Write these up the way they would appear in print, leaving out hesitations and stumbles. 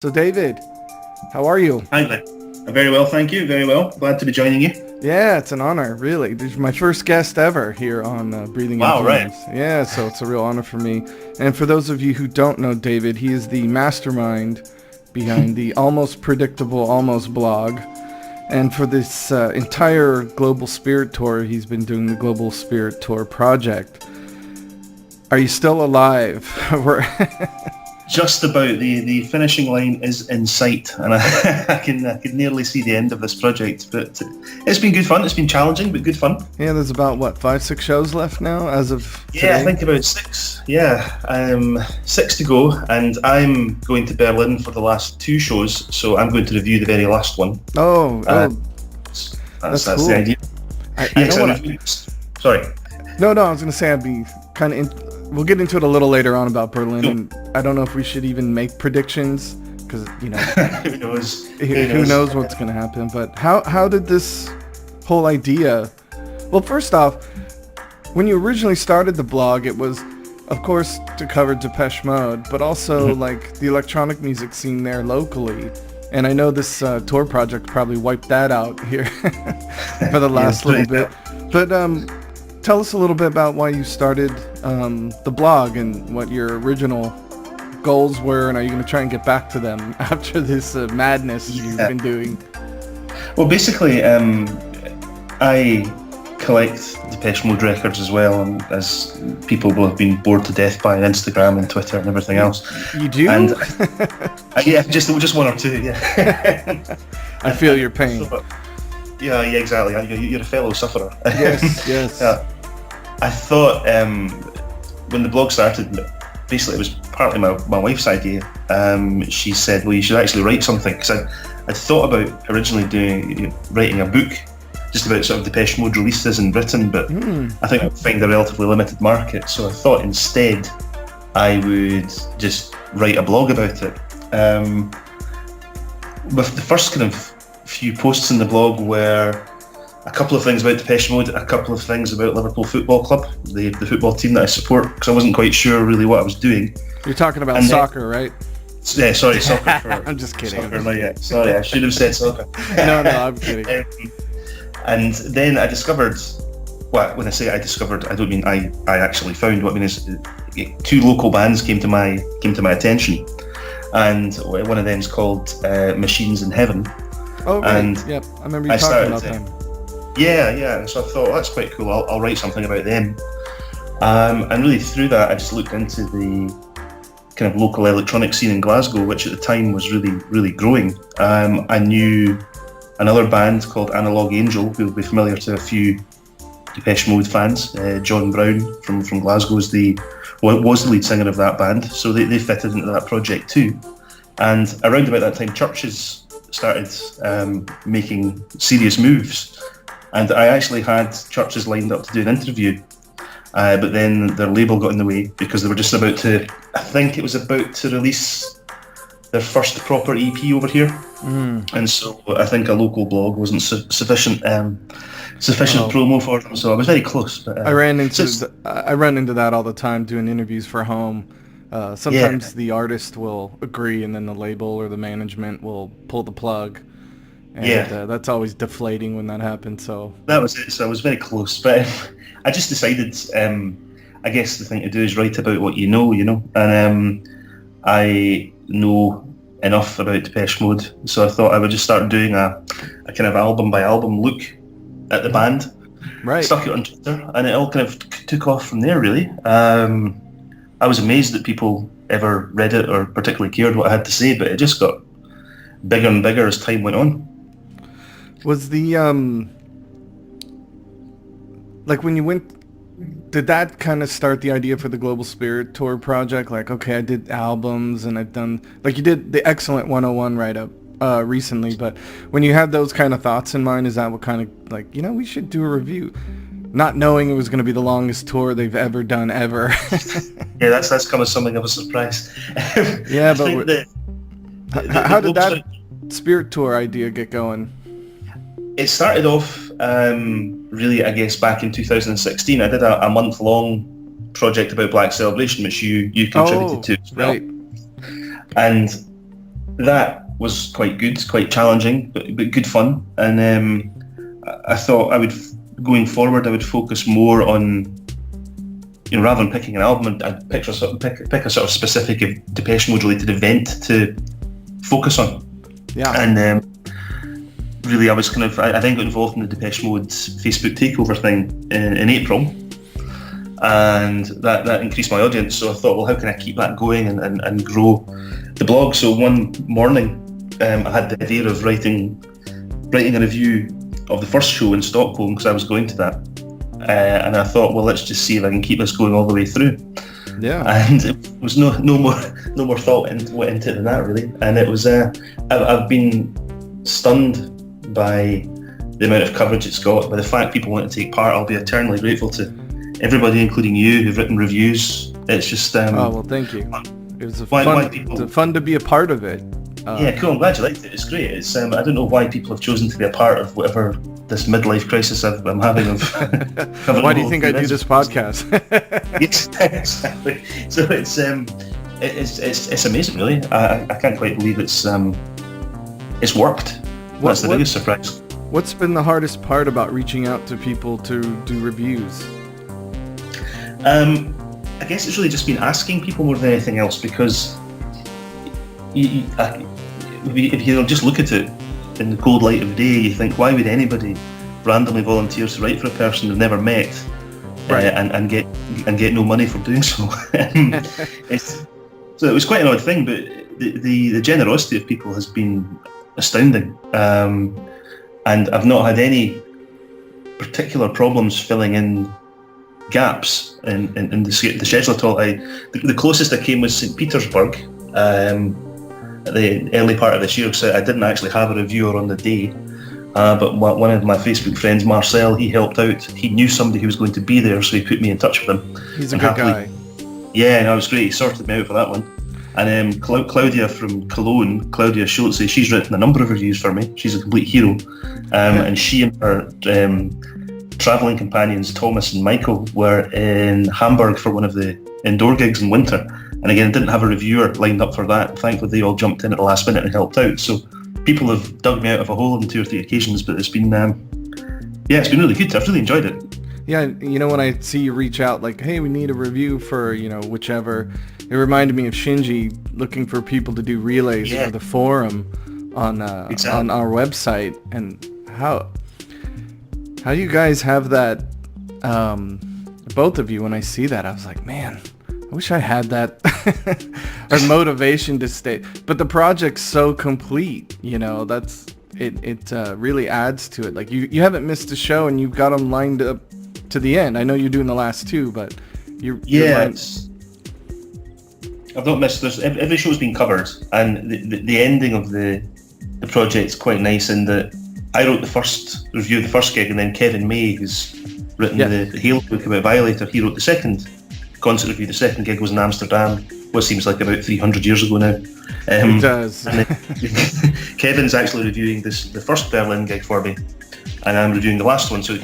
So David, how are you? Hi there. Very well, thank you. Very well. Glad to be joining you. Yeah, it's an honor, really. This is my first guest ever here on Breathing in Wow, Dreams. right. Yeah, so it's a real honor for me. And for those of you who don't know David, he is the mastermind behind the Almost Predicable Almost blog. And for this entire Global Spirit Tour, he's been doing the Global Spirit Tour project. Are you still alive? Just about. The finishing line is in sight, and I can nearly see the end of this project. But it's been good fun. It's been challenging, but good fun. Yeah, there's about, 5-6 shows left now as of today? Yeah, I think about 6. Yeah, 6 to go, and I'm going to Berlin for the last 2 shows, so I'm going to review the very last one. Oh, that's cool. the idea. Sorry. No, I was going to say I'd be kind of... We'll get into it a little later on about Berlin, and I don't know if we should even make predictions, because, who knows? Who knows what's going to happen. But how did this whole idea... Well, first off, when you originally started the blog, it was, of course, to cover Depeche Mode, but also, like, the electronic music scene there locally. And I know this tour project probably wiped that out here for the last little bit. But tell us a little bit about why you started the blog and what your original goals were, and are you going to try and get back to them after this madness you've been doing? Well, basically, I collect Depeche Mode records as well, and as people will have been bored to death by on Instagram and Twitter and everything else. You do? And yeah, just 1 or 2. Yeah. I feel your pain. Yeah, exactly. You're a fellow sufferer. Yes. I thought when the blog started, basically it was partly my wife's idea. She said, well, you should actually write something, because I'd thought about originally writing a book just about sort of Depeche Mode releases in Britain, but I think I'd find a relatively limited market, so I thought instead I would just write a blog about it. With the first kind of few posts in the blog were a couple of things about Depeche Mode, a couple of things about Liverpool Football Club, the football team that I support, because I wasn't quite sure really what I was doing. You're talking about soccer, right? Yeah, sorry, soccer. I'm just kidding. Sorry, I should have said soccer. No, I'm kidding. And then I discovered, well, when I say I discovered, I don't mean I actually found. What I mean is 2 local bands came to my attention, and one of them is called Machines in Heaven. Oh, right. And yep. I remember you talking about them. Yeah. So I thought, that's quite cool. I'll write something about them. And really through that, I just looked into the kind of local electronic scene in Glasgow, which at the time was really, really growing. I knew another band called Analog Angel, who will be familiar to a few Depeche Mode fans. John Brown from Glasgow was the lead singer of that band, so they fitted into that project too. And around about that time, churches started making serious moves, and I actually had churches lined up to do an interview, but then their label got in the way, because they were just about to, I think it was about to release their first proper EP over here, and so I think a local blog wasn't sufficient promo for them, so I was very close. But, I run into that all the time doing interviews for home. Sometimes the artist will agree, and then the label or the management will pull the plug. And that's always deflating when that happens. So that was it. So I was very close, but I just decided, I guess the thing to do is write about what you know, and I know enough about Depeche Mode, so I thought I would just start doing a kind of album by album look at the band. Right. Stuck it on Twitter, and it all kind of took off from there, really. I was amazed that people ever read it or particularly cared what I had to say, but it just got bigger and bigger as time went on. Was the like when you went, did that kind of start the idea for the Global Spirit Tour project? Like, okay, I did albums and I've done, like you did the excellent 101 write-up recently, but when you had those kind of thoughts in mind, is that what kind of like, we should do a review? Not knowing it was going to be the longest tour they've ever done ever. Yeah, that's kind of something of a surprise. Yeah, but how did that Spirit Tour idea get going? It started off really, I guess, back in 2016. I did a month-long project about Black Celebration, which you contributed to as well. Right. And that was quite good, quite challenging, but good fun. And I thought going forward, I would focus more on, rather than picking an album, I'd pick a sort of specific Depeche Mode related event to focus on. Yeah. And really, I was I then got involved in the Depeche Mode Facebook takeover thing in April, and that increased my audience. So I thought, well, how can I keep that going and grow the blog? So one morning, I had the idea of writing a review of the first show in Stockholm, because I was going to that, and I thought, well, let's just see if I can keep this going all the way through. Yeah. And it was no more thought went into it than that, really. And it was I've been stunned by the amount of coverage it's got, by the fact people want to take part. I'll be eternally grateful to everybody, including you, who've written reviews. It's just oh, well, thank you. It was fun to be a part of it. Yeah, cool. I'm glad you liked it. It's great. It's I don't know why people have chosen to be a part of whatever this midlife crisis I'm having. Why do you think I do this podcast? Yes, exactly. So it's amazing, really. I can't quite believe it's worked. That's the biggest surprise. What's been the hardest part about reaching out to people to do reviews? I guess it's really just been asking people more than anything else, because if you just look at it in the cold light of day, you think, why would anybody randomly volunteer to write for a person they've never met, right, and get no money for doing so? So it was quite an odd thing, but the generosity of people has been astounding, and I've not had any particular problems filling in gaps in the schedule at all. The closest I came was St. Petersburg at the early part of this year, because I didn't actually have a reviewer on the day, but one of my Facebook friends, Marcel, he helped out. He knew somebody who was going to be there, so he put me in touch with him. He's a good guy. Yeah, no, it was great. He sorted me out for that one. And Claudia from Cologne, Claudia Schultze, she's written a number of reviews for me. She's a complete hero. And she and her travelling companions, Thomas and Michael, were in Hamburg for one of the indoor gigs in winter. And again, didn't have a reviewer lined up for that. Thankfully, they all jumped in at the last minute and helped out. So people have dug me out of a hole on 2 or 3 occasions, but it's been, it's been really good. I've really enjoyed it. Yeah, when I see you reach out like, hey, we need a review for, whichever, it reminded me of Shinji looking for people to do relays for the forum on our website. And how you guys have that, both of you, when I see that, I was like, man, I wish I had that or motivation to stay. But the project's so complete, that's it really adds to it. Like you haven't missed a show and you've got them lined up to the end. I know you're doing the last 2, but I've not missed. Every show's been covered, and the ending of the project's quite nice in that I wrote the first review of the first gig, and then Kevin May, who's written the Halo book about Violator, he wrote the second concert review. The second gig was in Amsterdam, what seems like about 300 years ago now. It does. Kevin's actually reviewing the first Berlin gig for me, and I'm reviewing the last one, so it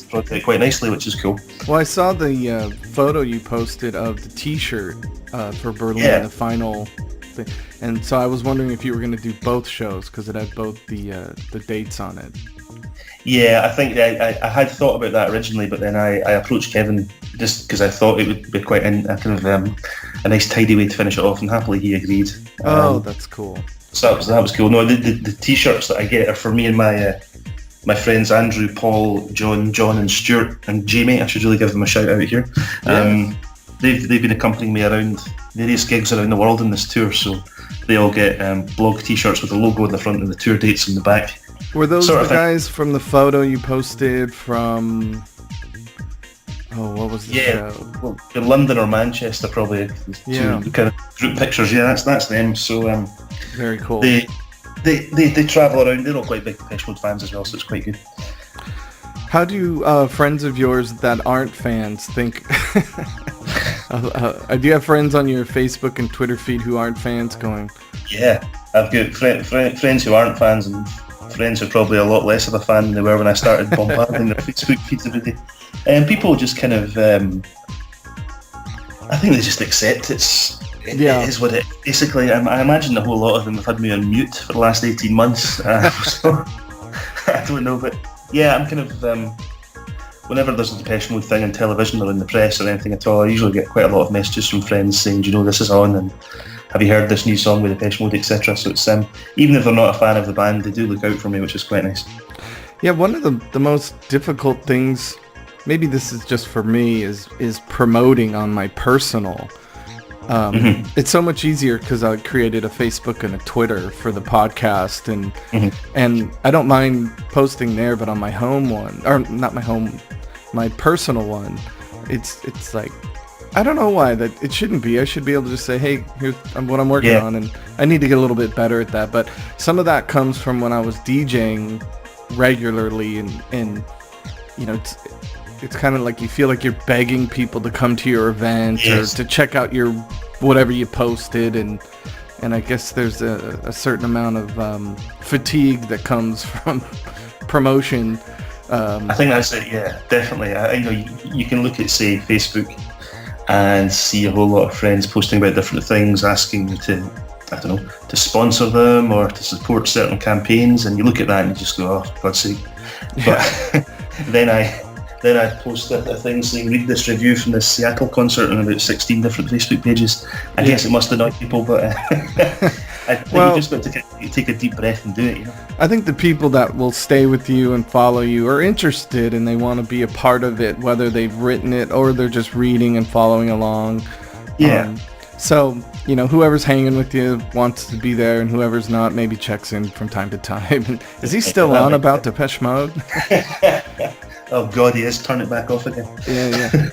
project quite nicely, which is cool. Well, I saw the photo you posted of the T-shirt for Berlin, the final thing, and so I was wondering if you were going to do both shows, because it had both the dates on it. Yeah, I think I had thought about that originally, but then I approached Kevin just because I thought it would be quite a nice tidy way to finish it off, and happily he agreed. That's cool. So that was cool. No, the T-shirts that I get are for me and my friends Andrew, Paul, John, and Stuart, and Jamie. I should really give them a shout out here. They've been accompanying me around various gigs around the world in this tour, so they all get blog T-shirts with the logo on the front and the tour dates on the back. Were those the guys from the photo you posted from? What was the show? Well, in London or Manchester, probably. Two kind of group pictures. Yeah, that's them. So very cool. They travel around. They're all quite big Depeche Mode fans as well, so it's quite good. How do friends of yours that aren't fans think? Do you have friends on your Facebook and Twitter feed who aren't fans going? Yeah, I've got friends who aren't fans, and friends who are probably a lot less of a fan than they were when I started bombarding their Facebook feeds every day. And people just kind of, I think they just accept it's Yeah. It is what it. Basically, I imagine a whole lot of them have had me on mute for the last 18 months. So I don't know, but yeah, I'm kind of. Whenever there's a Depeche Mode thing on television or in the press or anything at all, I usually get quite a lot of messages from friends saying, "Do you know this is on?" and "Have you heard this new song with Depeche Mode?" etc. So it's even if they're not a fan of the band, they do look out for me, which is quite nice. Yeah, one of the most difficult things, maybe this is just for me, is promoting on my personal. It's so much easier because I created a Facebook and a Twitter for the podcast, and I don't mind posting there, but on my home one, or not my home, my personal one, it's like, I don't know why that it shouldn't be. I should be able to just say, hey, here's what I'm working on, and I need to get a little bit better at that. But some of that comes from when I was DJing regularly, and you know, it's kind of like you feel like you're begging people to come to your event or to check out your whatever you posted, and I guess there's a certain amount of fatigue that comes from promotion. I think that's it. Yeah, definitely. You can look at, say, Facebook and see a whole lot of friends posting about different things, asking you to, I don't know, to sponsor them or to support certain campaigns, and you look at that and you just go, oh, for God's sake. But then I post a thing saying, read this review from this Seattle concert on about 16 different Facebook pages. I guess it must annoy people, but I think you just got to take a deep breath and do it, you know? I think the people that will stay with you and follow you are interested and they want to be a part of it, whether they've written it or they're just reading and following along. Yeah. So, you know, whoever's hanging with you wants to be there, and whoever's not maybe checks in from time to time. Is he still on about Depeche Mode? Oh God, he is. Turn it back off again. Yeah.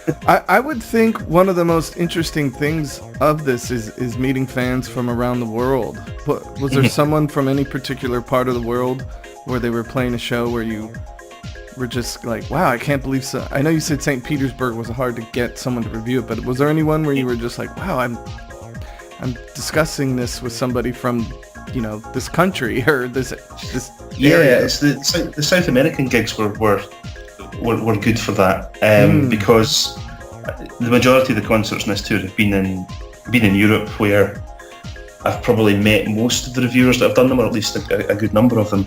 I would think one of the most interesting things of this is meeting fans from around the world. But was there someone from any particular part of the world where they were playing a show where you were just like, wow, I can't believe so. I know you said St. Petersburg was hard to get someone to review it, but was there anyone where you were just like, wow, I'm discussing this with somebody from, you know, this country or this area? Yeah, it's the South American gigs were good for that, because the majority of the concerts in this tour have been in Europe, where I've probably met most of the reviewers that have done them, or at least a good number of them,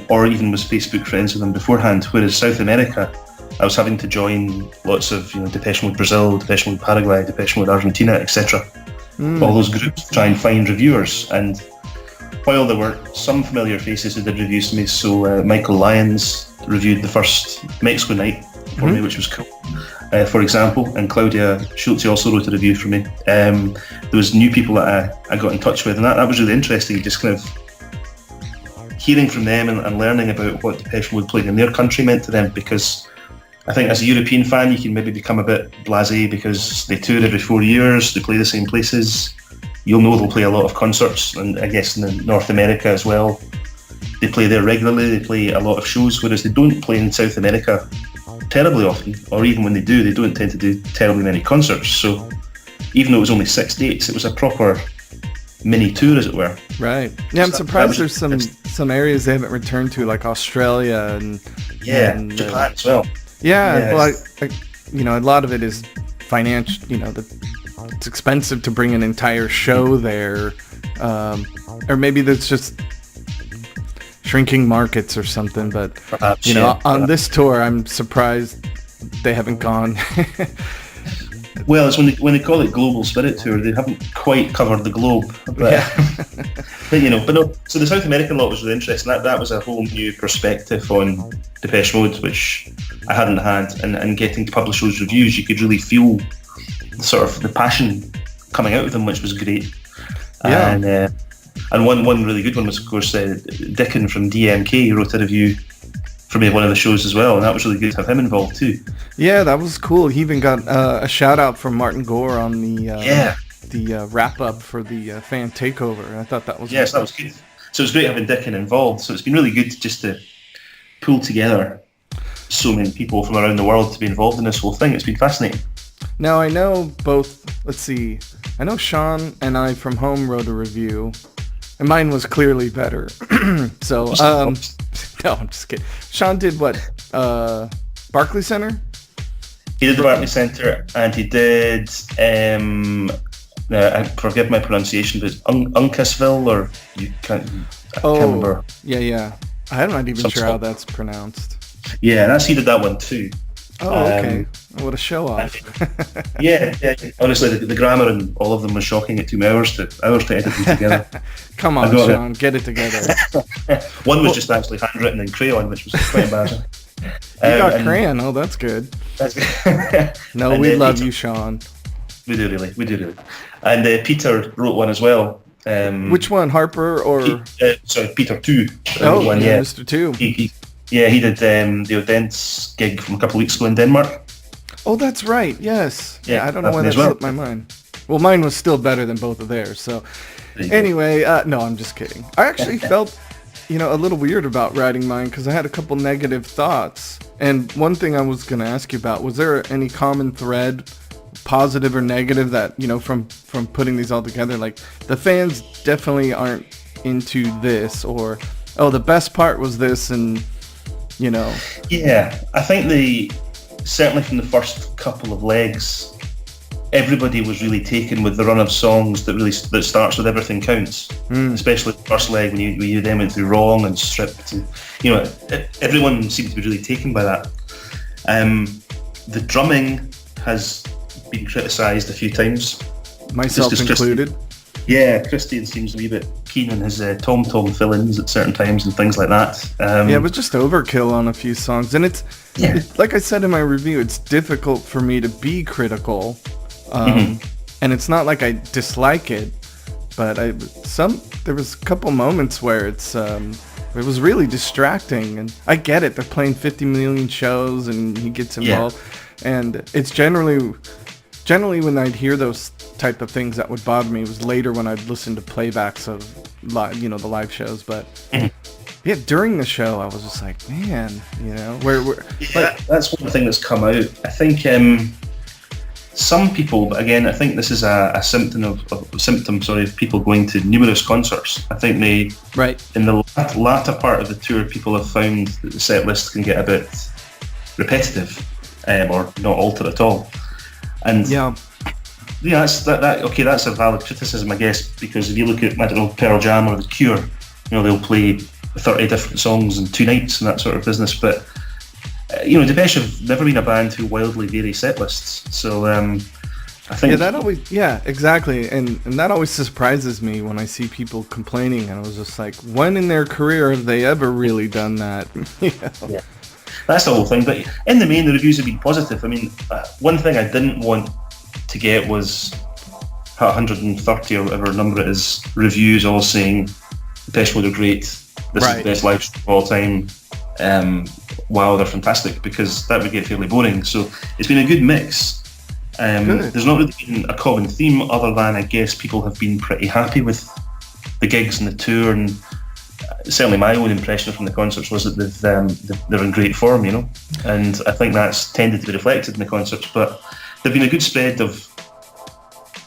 or even was Facebook friends with them beforehand. Whereas South America, I was having to join lots of, you know, Depeche Mode Brazil, Depeche Mode Paraguay, Depeche Mode Argentina, etc. All those groups to try and find reviewers. And while there were some familiar faces who did reviews to me, so Michael Lyons reviewed the first Mexico night for me, which was cool, for example, and Claudia Schulze also wrote a review for me. There was new people that I got in touch with, and that was really interesting, just kind of hearing from them and learning about what Depeche Mode playing in their country meant to them, because I think as a European fan you can maybe become a bit blasé because they tour every 4 years, they play the same places. You'll know they'll play a lot of concerts, and I guess in North America as well, they play there regularly, they play a lot of shows, whereas they don't play in South America terribly often, or even when they do, they don't tend to do terribly many concerts. So even though it was only 6 dates, it was a proper mini tour, as it were. Right. Yeah, I'm surprised there's some areas they haven't returned to, like Australia and Japan as well. Yeah, well, you know, a lot of it is financial. You know, it's expensive to bring an entire show there, or maybe that's just shrinking markets or something. But perhaps, you know, on this tour, I'm surprised they haven't gone. Well, it's when they call it Global Spirit Tour, they haven't quite covered the globe. But, but you know, no. So the South American lot was really interesting. That was a whole new perspective on Depeche Mode, which I hadn't had, and getting to publish those reviews, you could really feel sort of the passion coming out of them, which was great. Yeah. And one really good one was, of course, Dickon from DMK wrote a review for me at one of the shows as well, and that was really good to have him involved too. Yeah, that was cool. He even got a shout out from Martin Gore on the wrap up for the fan takeover. I thought that was that was good. So it was great having Dickon involved. So it's been really good just to pull together so many people from around the world to be involved in this whole thing. It's been fascinating. Now I know I know Sean and I from home wrote a review, and mine was clearly better. So, no, I'm just kidding. Sean did what? Barclays Center? He did the Barclays Center, and he did forgive my pronunciation, but it's Uncasville, or you can't. I can't remember. Yeah. I'm not even sure how that's pronounced. Yeah, he did that one too. Oh, okay. What a show off. yeah. Honestly, the grammar and all of them was shocking. It took me hours to edit them together. Come on, Sean, get it together. One was just actually handwritten in crayon, which was quite embarrassing. You got crayon. Oh, that's good. No, we love you, Sean. We do really. And Peter wrote one as well. Which one, Harper or? Peter 2. One, yeah, Mr. 2. He did the Odense gig from a couple of weeks ago in Denmark. Oh, that's right. Yes. Yeah, I don't know why that slipped my mind. Well, mine was still better than both of theirs. So, anyway, no, I'm just kidding. I actually felt, a little weird about writing mine because I had a couple negative thoughts. And one thing I was going to ask you about, was there any common thread, positive or negative, that, from putting these all together? Like, the fans definitely aren't into this, or, oh, the best part was this, and... Yeah, I think certainly from the first couple of legs, everybody was really taken with the run of songs that starts with Everything Counts, especially the first leg when you then went through Wrong and Stripped, and everyone seemed to be really taken by that. The drumming has been criticised a few times, myself included. Christian seems to be a bit keen on his tom-tom fill-ins at certain times and things like that. It was just overkill on a few songs. And it's like I said in my review, it's difficult for me to be critical. And it's not like I dislike it, but there was a couple moments where it was really distracting. And I get it. They're playing 50 million shows and he gets involved. Yeah. And it's generally when I'd hear those type of things that would bother me was later when I'd listen to playbacks of the live shows. But during the show I was just like, man, that's one thing that's come out. I think some people, but again, I think this is a symptom of people going to numerous concerts. I think in the latter part of the tour, people have found that the set list can get a bit repetitive, or not altered at all. And that's a valid criticism, I guess, because if you look at, I don't know, Pearl Jam or The Cure, they'll play 30 different songs in 2 nights and that sort of business. But Depeche have never been a band who wildly vary set lists. So I think exactly, and that always surprises me when I see people complaining. And I was just like, when in their career have they ever really done that? Yeah. That's the whole thing. But in the main, the reviews have been positive. I mean, one thing I didn't want to get was 130 or whatever number it is reviews all saying Depeche Mode are great, this is the best live show of all time, wow, they're fantastic, because that would get fairly boring. So it's been a good mix. There's not really been a common theme, other than I guess people have been pretty happy with the gigs and the tour, and certainly my own impression from the concerts was that they're in great form, and I think that's tended to be reflected in the concerts. But there've been a good spread of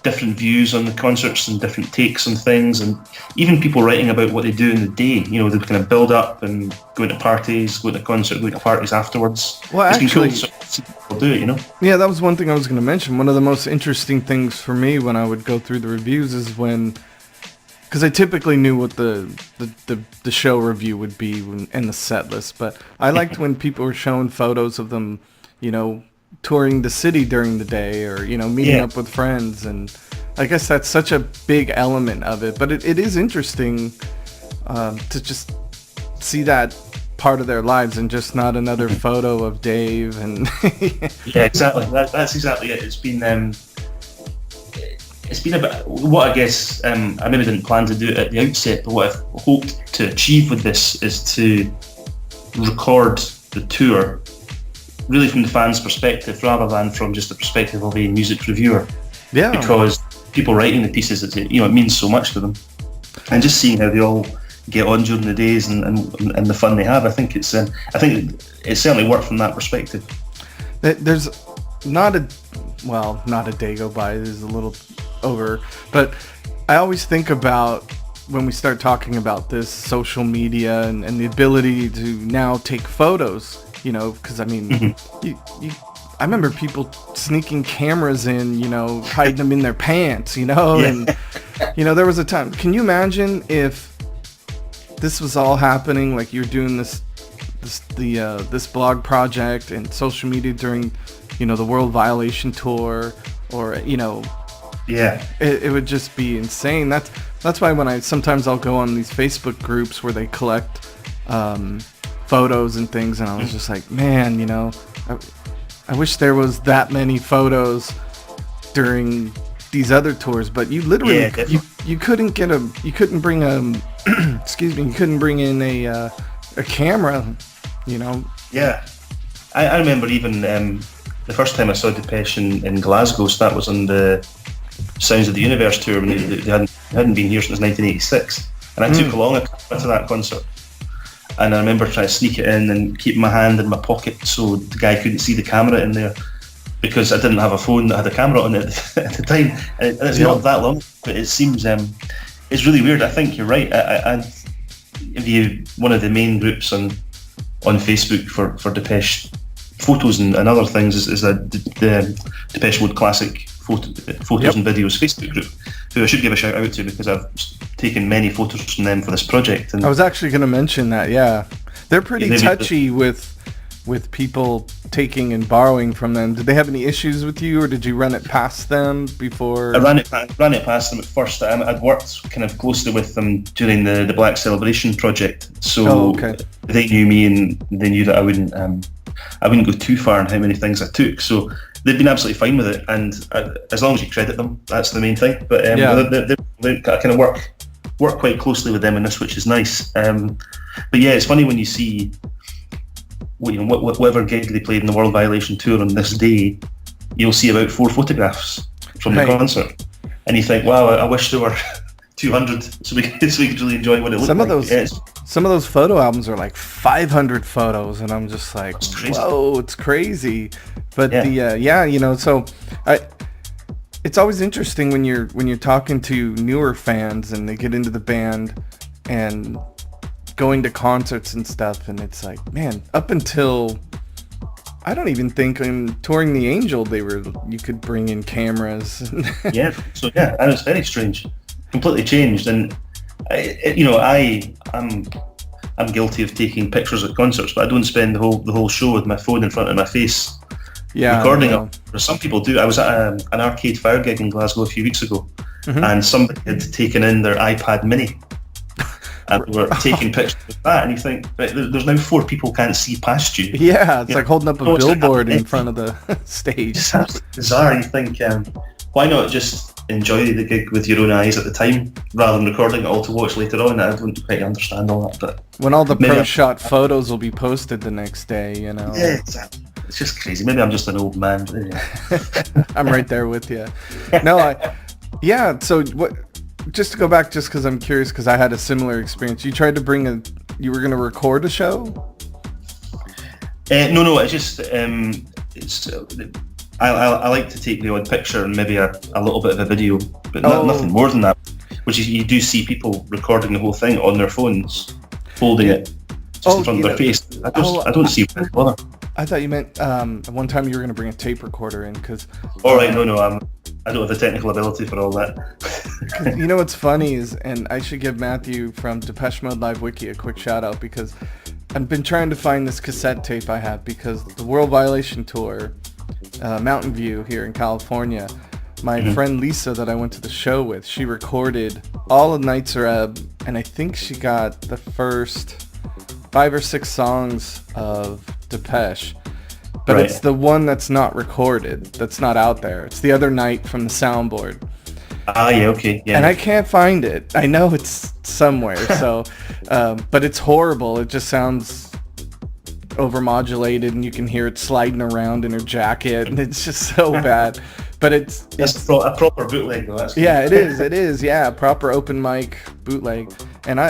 different views on the concerts and different takes on things, and even people writing about what they do in the day. They kind of build up and going to parties, going to concerts, going to parties afterwards. Well, it's actually, been cool to see people do it, Yeah, that was one thing I was going to mention. One of the most interesting things for me when I would go through the reviews is because I typically knew what the show review would be and the set list, but I liked when people were showing photos of them, touring the city during the day, or meeting up with friends, and I guess that's such a big element of it. But it is interesting to just see that part of their lives and just not another photo of Dave. And yeah, exactly. That's exactly it. It's been about what I guess I maybe didn't plan to do it at the outset, but what I've hoped to achieve with this is to record the tour really from the fans' perspective, rather than from just the perspective of a music reviewer. Yeah. Because people writing the pieces, it means so much to them, and just seeing how they all get on during the days and the fun they have, I think it certainly worked from that perspective. There's not a day go by, it is a little over, but I always think about when we start talking about this social media and the ability to now take photos, because I mean, I remember people sneaking cameras in, hiding them in their pants, and, there was a time. Can you imagine if this was all happening, like you're doing this blog project and social media during, the World Violation Tour, or, Yeah. It would just be insane. That's why when sometimes I'll go on these Facebook groups where they collect photos and things, and I was just like, man, I wish there was that many photos during these other tours, but you literally you couldn't bring you couldn't bring in a camera, Yeah, I remember even the first time I saw Depeche in Glasgow, so that was on the Sounds of the Universe tour when they hadn't been here since 1986, and I took along a camera to that concert. And I remember trying to sneak it in and keep my hand in my pocket so the guy couldn't see the camera in there, because I didn't have a phone that had a camera on it at the time. And it's not that long, but it seems it's really weird. I think you're right. One of the main groups on Facebook for Depeche photos and other things is the Depeche Mode Classic photos and videos Facebook group, who I should give a shout out to because I've taken many photos from them for this project. And I was actually going to mention that. Yeah, they're pretty touchy with people taking and borrowing from them. Did they have any issues with you, or did you run it past them before? I ran it past them at first. I'd worked kind of closely with them during the Black Celebration project, so they knew me and they knew that I wouldn't go too far in how many things I took. So they've been absolutely fine with it, and as long as you credit them, that's the main thing. But they kind of work quite closely with them in this, which is nice. But yeah, it's funny when you see whatever gig they played in the World Violation Tour on this day, you'll see about 4 photographs from the concert, and you think, wow, I wish there were 200 so we could really enjoy what it looked like. Some of those photo albums are like 500 photos, and I'm just like, whoa, it's crazy. But so it's always interesting when you're talking to newer fans and they get into the band and going to concerts and stuff, and it's like, man, up until I don't even think in touring the Angel you could bring in cameras. And it's very strange, completely changed. And I'm guilty of taking pictures at concerts, but I don't spend the whole show with my phone in front of my face recording it. Some people do. I was at an Arcade Fire gig in Glasgow a few weeks ago, and somebody had taken in their iPad Mini and we were taking pictures of that, and you think, right, there's now 4 people can't see past you. Yeah, it's like holding up a billboard in front of the stage. It's absolutely bizarre. You think, why not just enjoy the gig with your own eyes at the time rather than recording it all to watch later on? I don't quite understand all that, but when all the pro-shot photos will be posted the next day, Yeah, exactly. It's just crazy. Maybe I'm just an old man. I'm right there with you. No, so what? Just to go back, just because I'm curious, because I had a similar experience. You tried to you were going to record a show? No, it's just, I like to take the odd picture and maybe a little bit of a video, but nothing more than that, which is you do see people recording the whole thing on their phones, holding it just in front of their face. I don't see why bother. I thought you meant one time you were going to bring a tape recorder in, because... All right, no, I don't have the technical ability for all that. You know what's funny is, and I should give Matthew from Depeche Mode Live Wiki a quick shout out, because I've been trying to find this cassette tape I have, because the World Violation Tour, Mountain View here in California, my friend Lisa that I went to the show with, she recorded all of Nights Are Ebb, and I think she got the first 5 or 6 songs of Depeche. But it's the one that's not recorded, that's not out there. It's the other night from the soundboard. Okay. Yeah. And I can't find it. I know it's somewhere, so, but it's horrible. It just sounds overmodulated, and you can hear it sliding around in her jacket, and it's just so bad. But it's a proper bootleg, though. That's it is. Yeah, proper open mic bootleg. And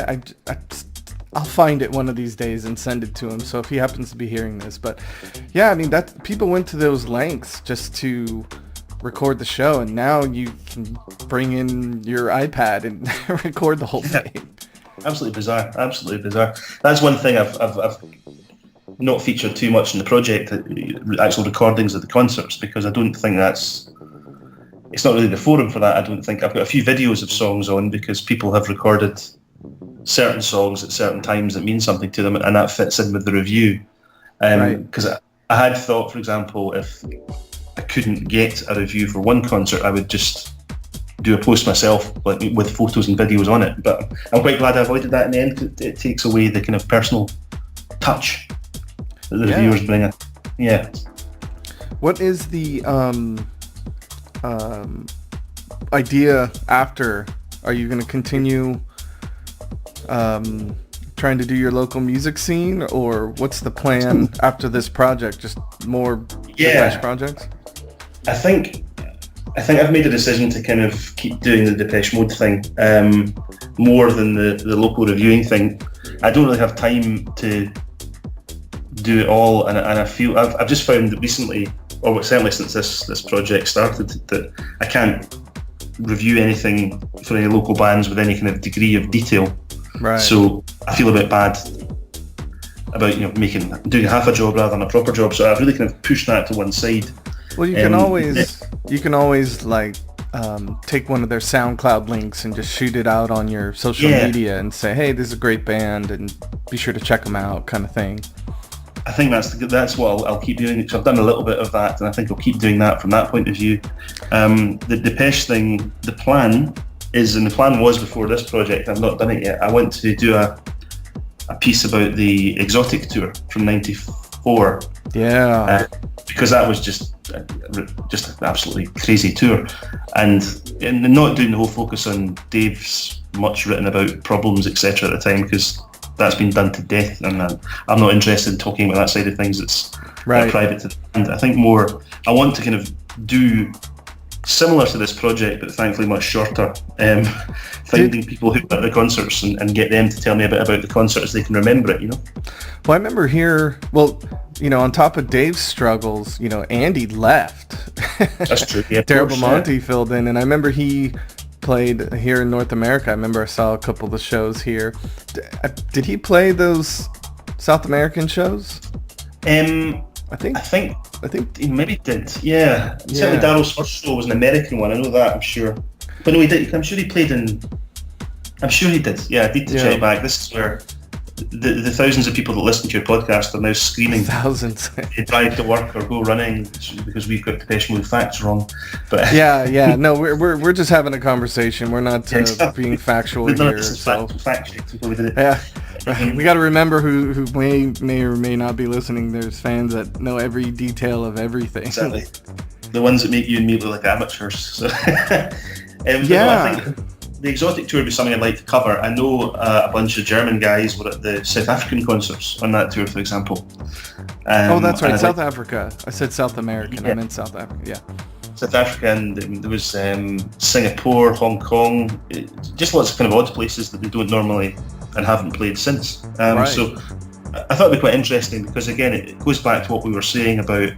I'll find it one of these days and send it to him, so if he happens to be hearing this. But yeah, I mean, that people went to those lengths just to record the show, and now you can bring in your iPad and record the whole thing. Absolutely bizarre. That's one thing I've not featured too much in the project, actual recordings of the concerts, because I don't think it's not really the forum for that. I don't think. I've got a few videos of songs on because people have recorded certain songs at certain times that mean something to them, and that fits in with the review. Because I had thought, for example, if I couldn't get a review for one concert, I would just do a post myself, like with photos and videos on it. But I'm quite glad I avoided that in the end. It takes away the kind of personal touch that the reviewers bring in. Yeah. What is the idea after? Are you going to continue trying to do your local music scene, or what's the plan after this project? Just more Depeche projects? I think I've made a decision to kind of keep doing the Depeche Mode thing more than the local reviewing thing. I don't really have time to do it all, and I feel I've just found that recently, or certainly since this project started, that I can't review anything for any local bands with any kind of degree of detail. Right. So I feel a bit bad about doing half a job rather than a proper job. So I've really kind of pushed that to one side. Well, you can always like take one of their SoundCloud links and just shoot it out on your social media and say, hey, this is a great band, and be sure to check them out, kind of thing. I think that's what I'll keep doing. So I've done a little bit of that, and I think I'll keep doing that from that point of view. The Depeche thing, the plan was before this project. I've not done it yet. I went to do a piece about the Exotic tour from '94. Yeah. Because that was just an absolutely crazy tour, and not doing the whole focus on Dave's much written about problems, etc. at the time, because that's been done to death, and I'm not interested in talking about that side of things. It's private to the band. I think more I want to kind of do similar to this project, but thankfully much shorter, finding people who were at the concerts and get them to tell me a bit about the concert as they can remember it, Well, I remember here, on top of Dave's struggles, Andy left. That's true. Yeah, Terrible Monty filled in, and I remember he played here in North America. I remember I saw a couple of the shows here. Did he play those South American shows? I think he maybe did. Yeah. Certainly Daryl's first show was an American one. I know that. I'm sure. But no, he did. I'm sure he played in. I'm sure he did. Yeah, I need to check back. This is where the thousands of people that listen to your podcast are now screaming. Thousands. They drive to work or go running because we've got Depeche Mode facts wrong. But yeah. No, we're just having a conversation. We're not being factual here. So fact checks before we did it. Yeah. We got to remember who may or may not be listening. There's fans that know every detail of everything. Exactly. The ones that make you and me look like amateurs. So. I think the Exotic tour would be something I'd like to cover. I know a bunch of German guys were at the South African concerts on that tour, for example. That's right, South Africa. I said South American. I meant South Africa. Yeah. South Africa, and there was Singapore, Hong Kong, just lots of kind of odd places that they don't normally and haven't played since. So I thought it'd be quite interesting because, again, it goes back to what we were saying about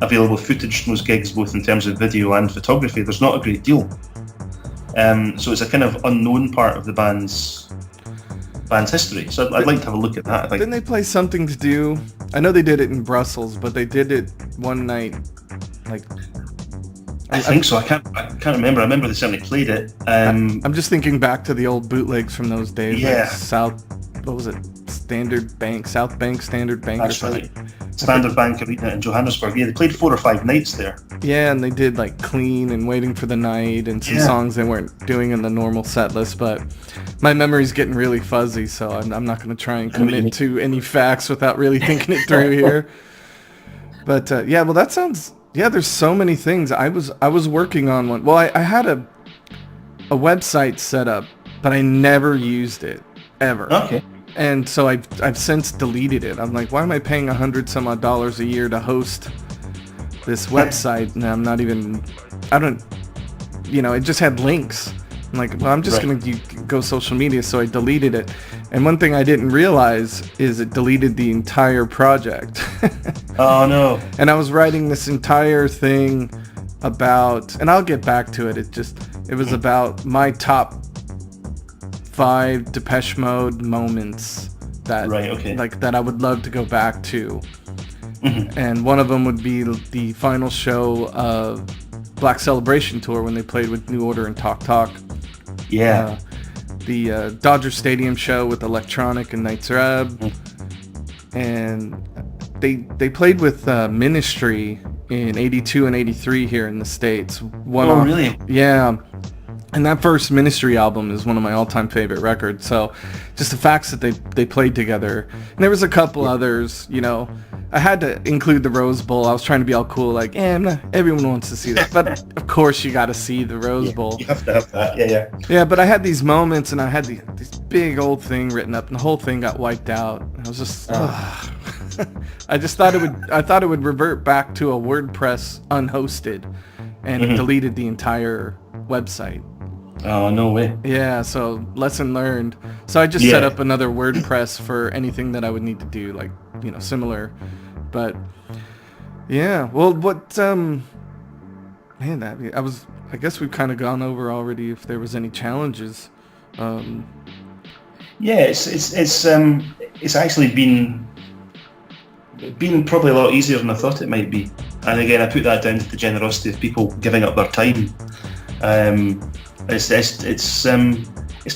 available footage from those gigs, both in terms of video and photography. There's not a great deal. So it's a kind of unknown part of the band's history. So I'd like to have a look at that. Didn't they play Something to Do? I know they did it in Brussels, but they did it one night, I think so. I can't remember. I remember they certainly played it. I'm just thinking back to the old bootlegs from those days. Yeah. South Bank Standard Bank. That's or something. Right. Standard Bank Arena in Johannesburg. Yeah, they played 4 or 5 nights there. Yeah, and they did Clean and Waiting for the Night and some songs they weren't doing in the normal set list. But my memory's getting really fuzzy, so I'm not going to try and commit to any facts without really thinking it through here. But that sounds. Yeah, there's so many things. I was working on one. Well, I had a website set up, but I never used it ever. Okay. And so I've since deleted it. I'm like, why am I paying $100 some odd a year to host this website? And I'm not even. I don't. It just had links. I'm like, well, I'm just gonna go social media, so I deleted it. And one thing I didn't realize is it deleted the entire project. Oh no. And I was writing this entire thing about, and I'll get back to it. It was about my top 5 Depeche Mode moments that Right, okay. like that I would love to go back to. Mm-hmm. And one of them would be the final show of Black Celebration Tour when they played with New Order and Talk Talk. Yeah. The Dodger Stadium show with Electronic and Nights Reb. Mm-hmm. And they played with Ministry in 82 and 83 here in the States. Really? Yeah. And that first Ministry album is one of my all-time favorite records. So just the facts that they played together. And there was a couple others, you know. I had to include the Rose Bowl. I was trying to be all cool, like, everyone wants to see that. But of course you got to see the Rose Bowl. You have to have that, yeah. Yeah, but I had these moments, and I had this big old thing written up, and the whole thing got wiped out. I was just, I just thought it would revert back to a WordPress unhosted, and it deleted the entire website. Oh, no way. Yeah, so lesson learned. So I just set up another WordPress for anything that I would need to do, like, you know, similar. But yeah, well, what man, I guess we've kind of gone over already if there was any challenges. Yeah, it's actually been probably a lot easier than I thought it might be. And again, I put that down to the generosity of people giving up their time. It's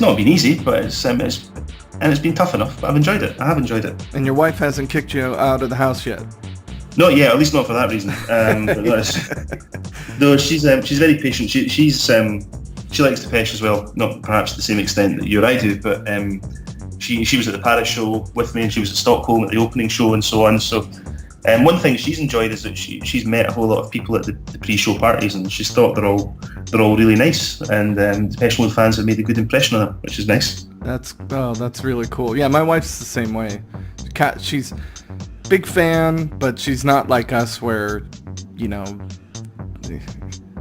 not been easy, but it's been tough enough. But I've enjoyed it. I have enjoyed it. And your wife hasn't kicked you out of the house yet? Not yet, at least not for that reason. No, she's very patient. She likes Depeche as well. Not perhaps to the same extent that you or I do, but she was at the Paris show with me, and she was at Stockholm at the opening show and so on. So. One thing she's enjoyed is that she's met a whole lot of people at the pre-show parties, and she's thought they're all really nice, and Depeche Mode fans have made a good impression on her, which is nice. That's really cool. Yeah, my wife's the same way. She's big fan, but she's not like us where, you know,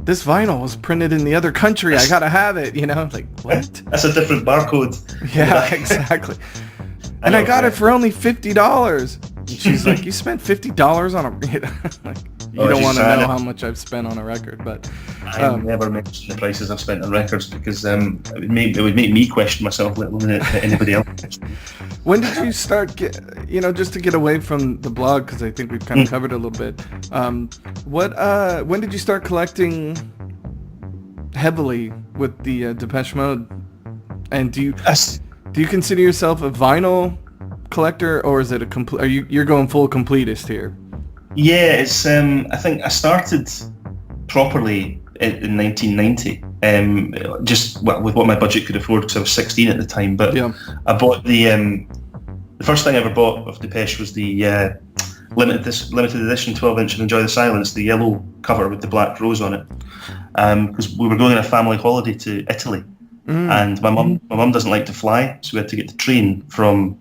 this vinyl was printed in the other country. I gotta have it. You know, like what? That's a different barcode. Yeah, exactly. And I got it for only $50. She's like, you spent $50 on a like, you don't want to know how much I've spent on a record, but I never mention the prices I've spent on records because it would make me question myself, let alone anybody else. When did you start just to get away from the blog, because I think we've kind of covered it a little bit, when did you start collecting heavily with the Depeche Mode? And do you consider yourself a vinyl collector, or is it you're going full completist here? Yeah, it's I think I started properly in 1990, just with what my budget could afford, because I was 16 at the time. But yeah. I bought the first thing I ever bought of Depeche was the limited edition 12-inch of Enjoy the Silence, the yellow cover with the black rose on it, because we were going on a family holiday to Italy, and my mum doesn't like to fly, so we had to get the train from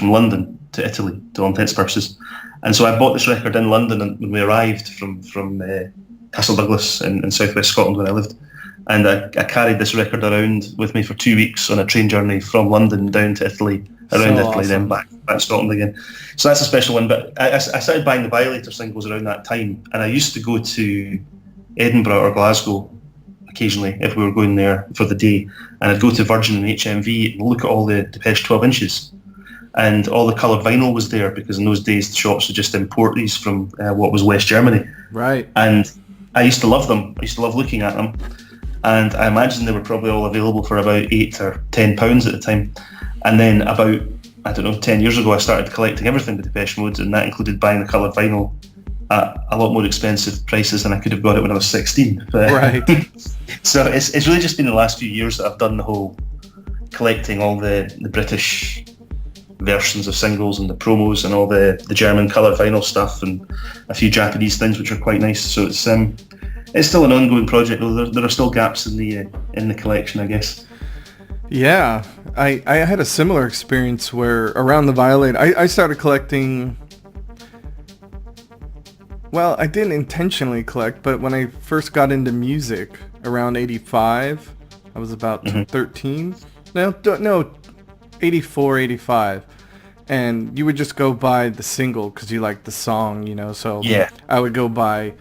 London to Italy, to all intents and purposes. And so I bought this record in London when we arrived from Castle Douglas in southwest Scotland where I lived. And I carried this record around with me for 2 weeks on a train journey from London down to Italy, around Italy, then back to Scotland again. So that's a special one. But I started buying the Violator singles around that time, and I used to go to Edinburgh or Glasgow occasionally if we were going there for the day, and I'd go to Virgin and HMV and look at all the Depeche 12 inches. And all the coloured vinyl was there, because in those days the shops would just import these from what was West Germany. Right. And I used to love them. I used to love looking at them. And I imagine they were probably all available for about £8 or £10 at the time. And then about, 10 years ago, I started collecting everything with Depeche Mode, and that included buying the coloured vinyl at a lot more expensive prices than I could have got it when I was 16. But, right. So it's really just been the last few years that I've done the whole collecting all the British versions of singles and the promos and all the German coloured vinyl stuff and a few Japanese things which are quite nice. So it's still an ongoing project, though. There are still gaps in the collection, I guess. Yeah, I had a similar experience where around the Violator, I started collecting. Well, I didn't intentionally collect, but when I first got into music around 85, I was about 13. No, 84, 85. And you would just go buy the single because you liked the song, so yeah. I would go buy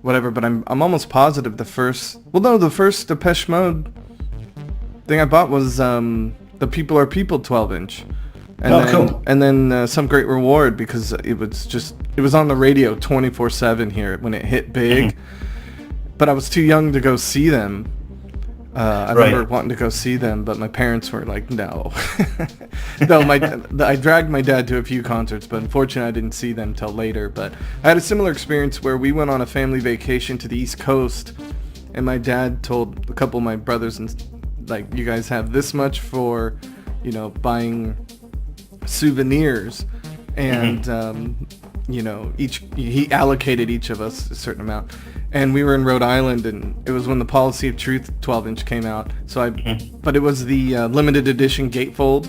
whatever, but I'm almost positive the first Depeche Mode thing I bought was the People Are People 12-inch. And cool. And then some great reward because it was on the radio 24/7 here when it hit big. But I was too young to go see them. I remember wanting to go see them, but my parents were like, no. Though I dragged my dad to a few concerts, but unfortunately I didn't see them till later. But I had a similar experience where we went on a family vacation to the East Coast, and my dad told a couple of my brothers, and like, you guys have this much for, buying souvenirs, and he allocated each of us a certain amount. And we were in Rhode Island, and it was when the Policy of Truth 12-inch came out. So but it was the limited edition gatefold.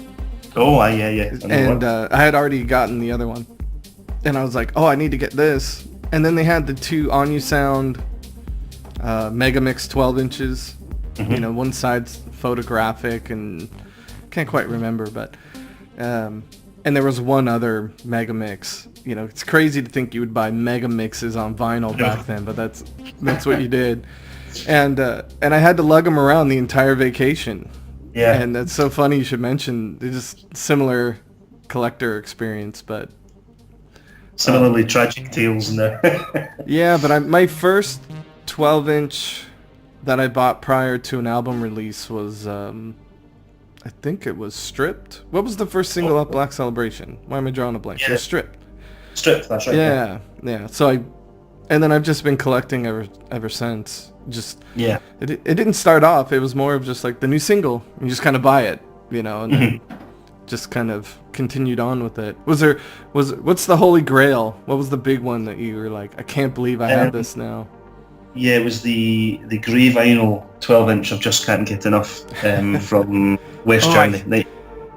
Oh, yeah. And I had already gotten the other one, and I was like, oh, I need to get this. And then they had the two On You Sound Megamix 12 inches. One side's photographic, and can't quite remember, but and there was one other Megamix. It's crazy to think you would buy mega mixes on vinyl back then, but that's what you did. And I had to lug them around the entire vacation. Yeah. And that's so funny you should mention. It's just similar collector experience, but similarly tragic tales in there. yeah, but my first 12-inch that I bought prior to an album release was I think it was Stripped. What was the first single off Black Celebration? Why am I drawing a blank? Yeah. It was Stripped. Stripped, that's right. Yeah. So and then I've just been collecting ever since. Just it didn't start off. It was more of just like the new single. You just kind of buy it, and then just kind of continued on with it. What's the Holy Grail? What was the big one that you were like, I can't believe I have this now? Yeah, it was the grey vinyl 12-inch of Just Can't Get Enough from West Germany.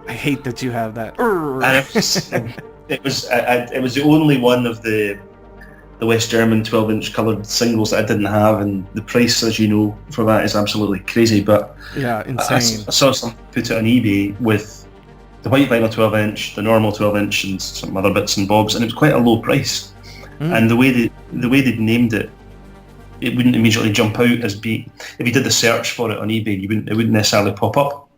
I hate that you have that. And it was the only one of the West German 12-inch coloured singles that I didn't have, and the price, as you know, for that is absolutely crazy. But yeah, insane. I saw some put it on eBay with the white vinyl 12-inch, the normal 12-inch, and some other bits and bobs, and it was quite a low price. And the way they'd named it, it wouldn't immediately jump out as being, if you did the search for it on eBay, it wouldn't necessarily pop up.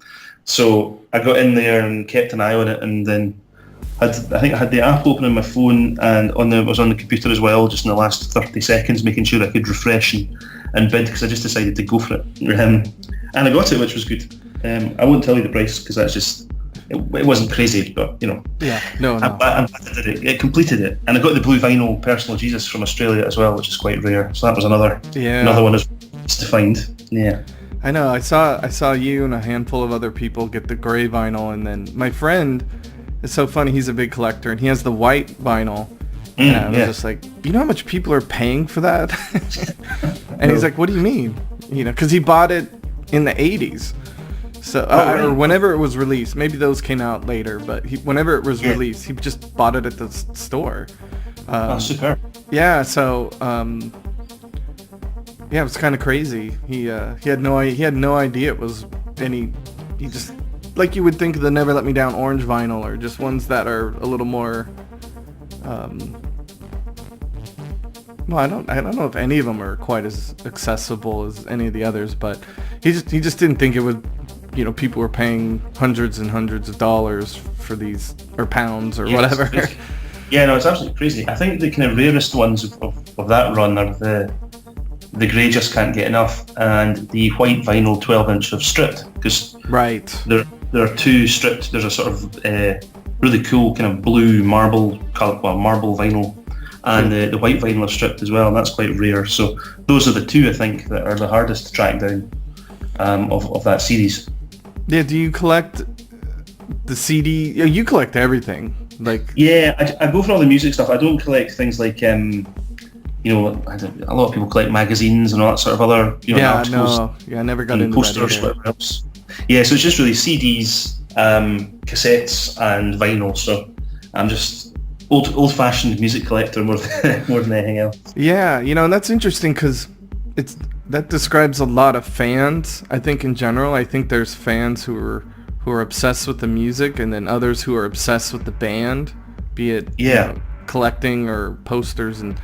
So I got in there and kept an eye on it, and then I think I had the app open on my phone, and I was on the computer as well, just in the last 30 seconds, making sure I could refresh and bid, because I just decided to go for it. And I got it, which was good. I won't tell you the price, because that's just, it wasn't crazy, but Yeah, no. I'm glad I did it. It completed it, and I got the blue vinyl Personal Jesus from Australia as well, which is quite rare. So that was another one to find. Yeah. I know. I saw you and a handful of other people get the gray vinyl, and then my friend. It's so funny. He's a big collector, and he has the white vinyl. And I was just like, you know how much people are paying for that? And he's like, what do you mean? Because he bought it in the 80s. So or whenever it was released. Maybe those came out later, but whenever it was released, he just bought it at the store. Super. Yeah. So it was kind of crazy. He had no idea it was any. He just. Like you would think of the Never Let Me Down orange vinyl, or just ones that are a little more. Well, I don't know if any of them are quite as accessible as any of the others, but he just didn't think it would. People were paying hundreds and hundreds of dollars for these, or pounds, or whatever. Yeah, no, it's absolutely crazy. I think the kind of rarest ones of that run are the grey Just Can't Get Enough and the white vinyl 12-inch of Stripped, because there are two Stripped. There's a sort of really cool kind of blue marble vinyl, and the white vinyl of Stripped as well, and that's quite rare. So those are the two, I think, that are the hardest to track down of that series. Yeah, do you collect the CD? Yeah, you collect everything. Yeah, I go for all the music stuff. I don't collect things like a lot of people collect magazines and all that sort of other articles. I never got into posters, that either. whatever else. Yeah, so it's just really CDs, cassettes, and vinyl. So I'm just old-fashioned music collector more than anything else. Yeah, and that's interesting because that describes a lot of fans. I think in general, I think there's fans who are obsessed with the music, and then others who are obsessed with the band, be it collecting or posters, and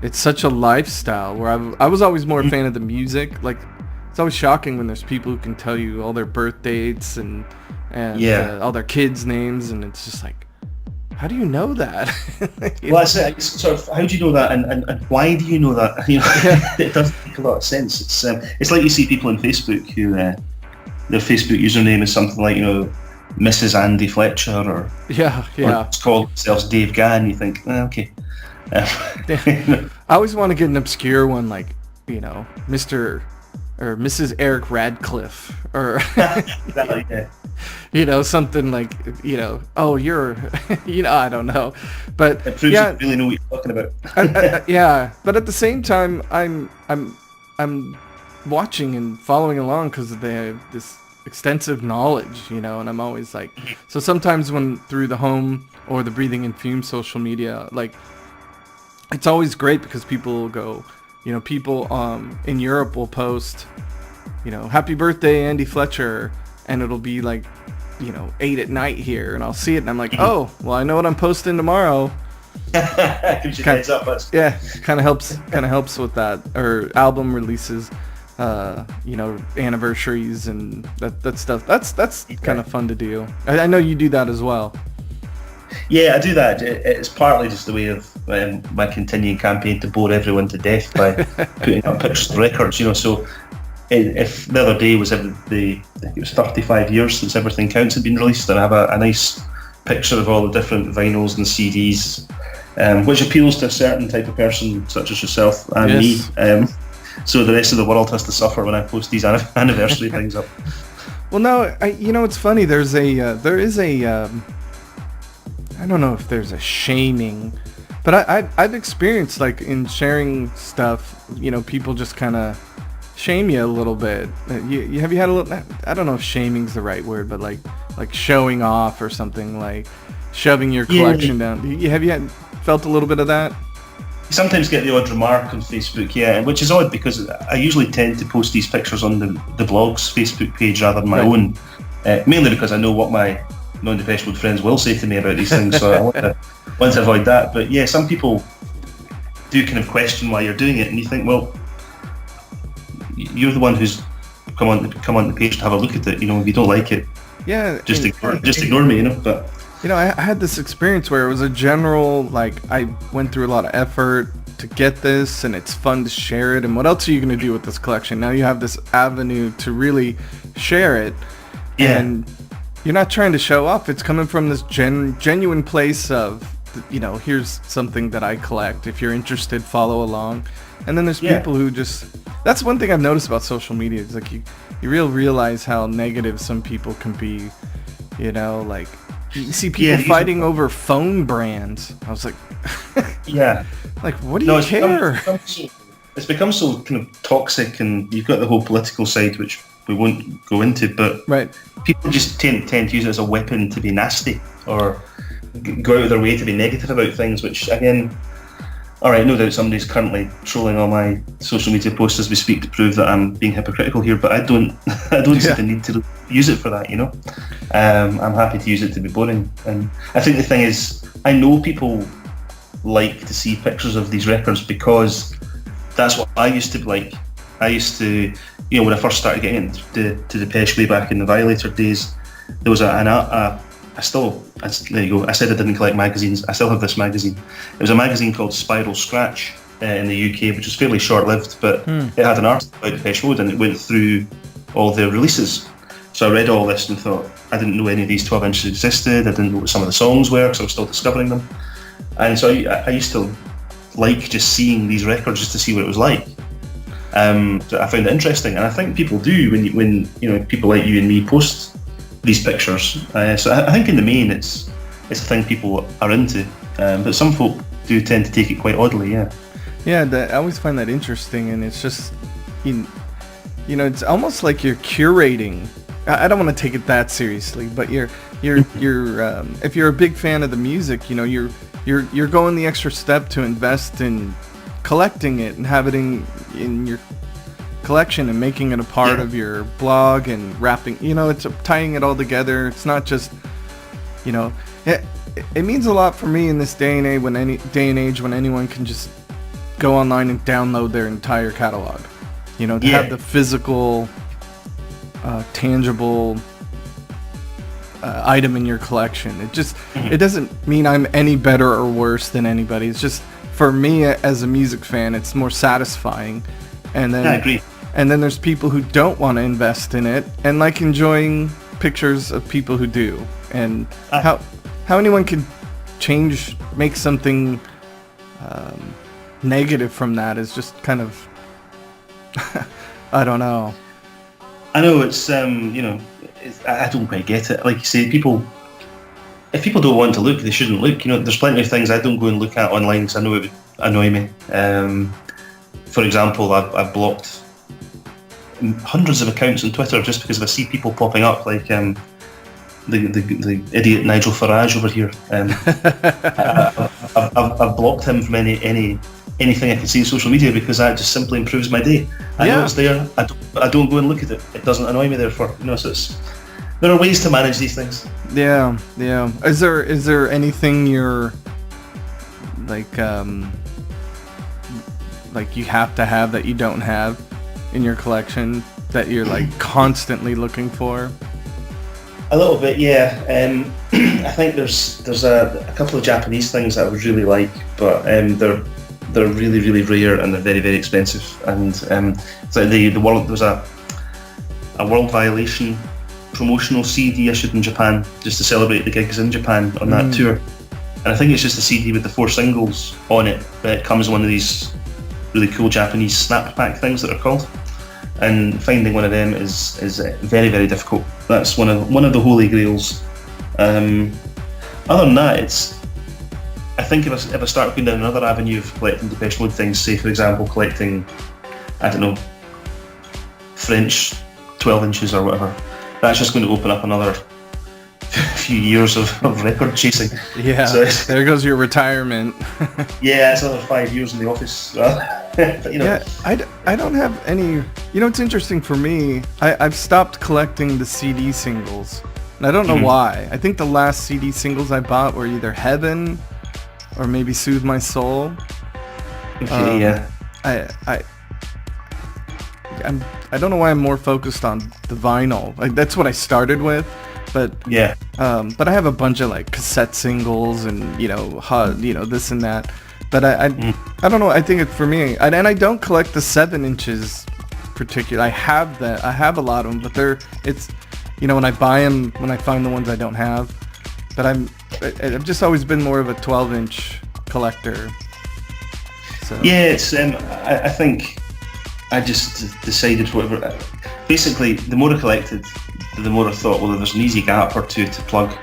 it's such a lifestyle where I was always more a fan of the music. Like, it's always shocking when there's people who can tell you all their birth dates and and all their kids' names, and it's just like, how do you know that? Well, that's it. It's sort of, how do you know that, and why do you know that? You know, it doesn't make a lot of sense. It's like you see people on Facebook who their Facebook username is something like, you know, Mrs. Andy Fletcher, or it's called themselves Dave Gann. You think, okay. I always want to get an obscure one, like, you know, Mr. or Mrs. Eric Radcliffe, or you know, something like, you know, oh, you're, you know, I don't know, but it proves you really know what you're talking about. But at the same time, I'm watching and following along because they have this extensive knowledge, you know, and I'm always like, so sometimes when through the home or the Breathing in Fumes social media, like, it's always great because people will go, you know, people in Europe will post, you know, happy birthday, Andy Fletcher, and it'll be like, you know, 8 at night here, and I'll see it, and I'm like, oh, well, I know what I'm posting tomorrow. Gives you heads up. Kind of helps with that, or album releases, you know, anniversaries and that stuff. That's kind of fun to do. I know you do that as well. Yeah, I do that. It's partly just the way of my continuing campaign to bore everyone to death by putting up pictures of records, you know. So if the other day was I think it was 35 years since Everything Counts had been released, and I have a nice picture of all the different vinyls and CDs, which appeals to a certain type of person such as yourself and me. So the rest of the world has to suffer when I post these anniversary things up. Well, no, you know, it's funny. There is a I don't know if there's a shaming, but I've experienced, like, in sharing stuff, you know, people just kind of shame you a little bit. Have you had a little, I don't know if shaming's the right word, but like showing off or something, like shoving your collection down. Have you felt a little bit of that? You sometimes get the odd remark on Facebook, which is odd because I usually tend to post these pictures on the blog's Facebook page rather than my own, mainly because I know what my non-Depeche Mode friends will say to me about these things, so I want to avoid that. But yeah, some people do kind of question why you're doing it, and you think, well, you're the one who's come on the page to have a look at it. You know, if you don't like it, just ignore me. You know, but you know, I had this experience where it was a general, like, I went through a lot of effort to get this, and it's fun to share it. And what else are you going to do with this collection? Now you have this avenue to really share it, and you're not trying to show off. It's coming from this genuine place of, you know, here's something that I collect. If you're interested, follow along. And then there's people who just, that's one thing I've noticed about social media. It's like you realize how negative some people can be, you know, like you see people fighting over phone brands. I was like, like, what do you care? It's become so kind of toxic, and you've got the whole political side, which we won't go into, but people just tend to use it as a weapon to be nasty or go out of their way to be negative about things, which, again, alright, no doubt somebody's currently trolling all my social media posts as we speak to prove that I'm being hypocritical here, but I don't see the need to use it for that, you know. I'm happy to use it to be boring, and I think the thing is, I know people like to see pictures of these records because that's what I used to like. I used to, you know, when I first started getting into Depeche way back in the Violator days, there was there you go. I said I didn't collect magazines. I still have this magazine. It was a magazine called Spiral Scratch in the UK, which was fairly short-lived, but it had an article about Depeche Mode, and it went through all the releases. So I read all this and thought, I didn't know any of these 12 inches existed. I didn't know what some of the songs were, because I was still discovering them. And so I used to like just seeing these records just to see what it was like. So I found it interesting, and I think people do when you know, people like you and me post these pictures. So I think in the main it's a thing people are into, but some folk do tend to take it quite oddly. I always find that interesting, and it's just, you know, it's almost like you're curating. I don't want to take it that seriously, but you're if you're a big fan of the music, you know, you're going the extra step to invest in collecting it and have it in your collection and making it a part of your blog and wrapping, you know, it's tying it all together. It's not just, you know, it means a lot for me in this day and age when anyone can just go online and download their entire catalog, you know, to have the physical, tangible item in your collection. It doesn't mean I'm any better or worse than anybody. It's just, for me as a music fan, it's more satisfying. And then I agree. And then there's people who don't want to invest in it and like enjoying pictures of people who do. And how anyone can make something negative from that is just kind of I don't know. I know it's I don't quite get it. Like you say, if people don't want to look, they shouldn't look. There's plenty of things I don't go and look at online because I know it would annoy me. For example, I've blocked hundreds of accounts on Twitter just because if I see people popping up like the idiot Nigel Farage over here. I've blocked him from anything I can see in social media because that just simply improves my day. I know it's there. I don't go and look at it. It doesn't annoy me. Therefore, so there are ways to manage these things. Yeah. Is there anything you're like you have to have that you don't have in your collection that you're like constantly looking for? A little bit, yeah. I think there's a couple of Japanese things that I would really like, but they're really, really rare and they're very, very expensive. And it's like there was a World Violation promotional CD issued in Japan just to celebrate the gigs in Japan on that tour. And I think it's just a CD with the 4 singles on it, but it comes in one of these really cool Japanese snap pack things that are called. And finding one of them is very, very difficult. That's one of the holy grails. Other than that, I think if I start going down another avenue of collecting Depeche Mode things, say for example collecting, I don't know, French 12 inches or whatever, that's just going to open up another few years of record chasing. Yeah, so there goes your retirement. Yeah, it's another 5 years in the office. But, Yeah, I don't have any. It's interesting for me. I've stopped collecting the CD singles, and I don't know why. I think the last CD singles I bought were either Heaven or maybe Soothe My Soul. Okay, yeah. I don't know why I'm more focused on the vinyl. Like that's what I started with, but yeah. But I have a bunch of like cassette singles and this and that. But I don't know. I think for me, and I don't collect the 7 inches particular. I have that. I have a lot of them, but it's when I buy them, when I find the ones I don't have. But I've just always been more of a 12-inch collector. So. Yeah, it's I think I just decided whatever. Basically, the more I collected, the more I thought, well, there's an easy gap or two to plug.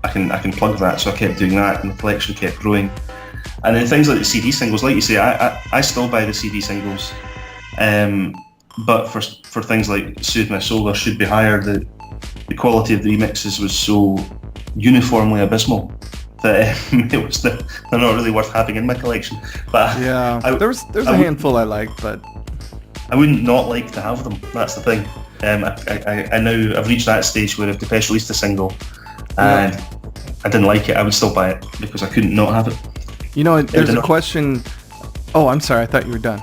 I can plug that, so I kept doing that, and the collection kept growing. And then things like the CD singles, like you say, I still buy the CD singles, but for things like Soothe My Soul or Should Be Higher, the quality of the remixes was so uniformly abysmal that they're not really worth having in my collection. But yeah, there's a handful I like, but I wouldn't not like to have them. That's the thing. I now I've reached that stage where if Depeche released a single and I didn't like it, I would still buy it because I couldn't not have it. There's a question. Oh, I'm sorry. I thought you were done.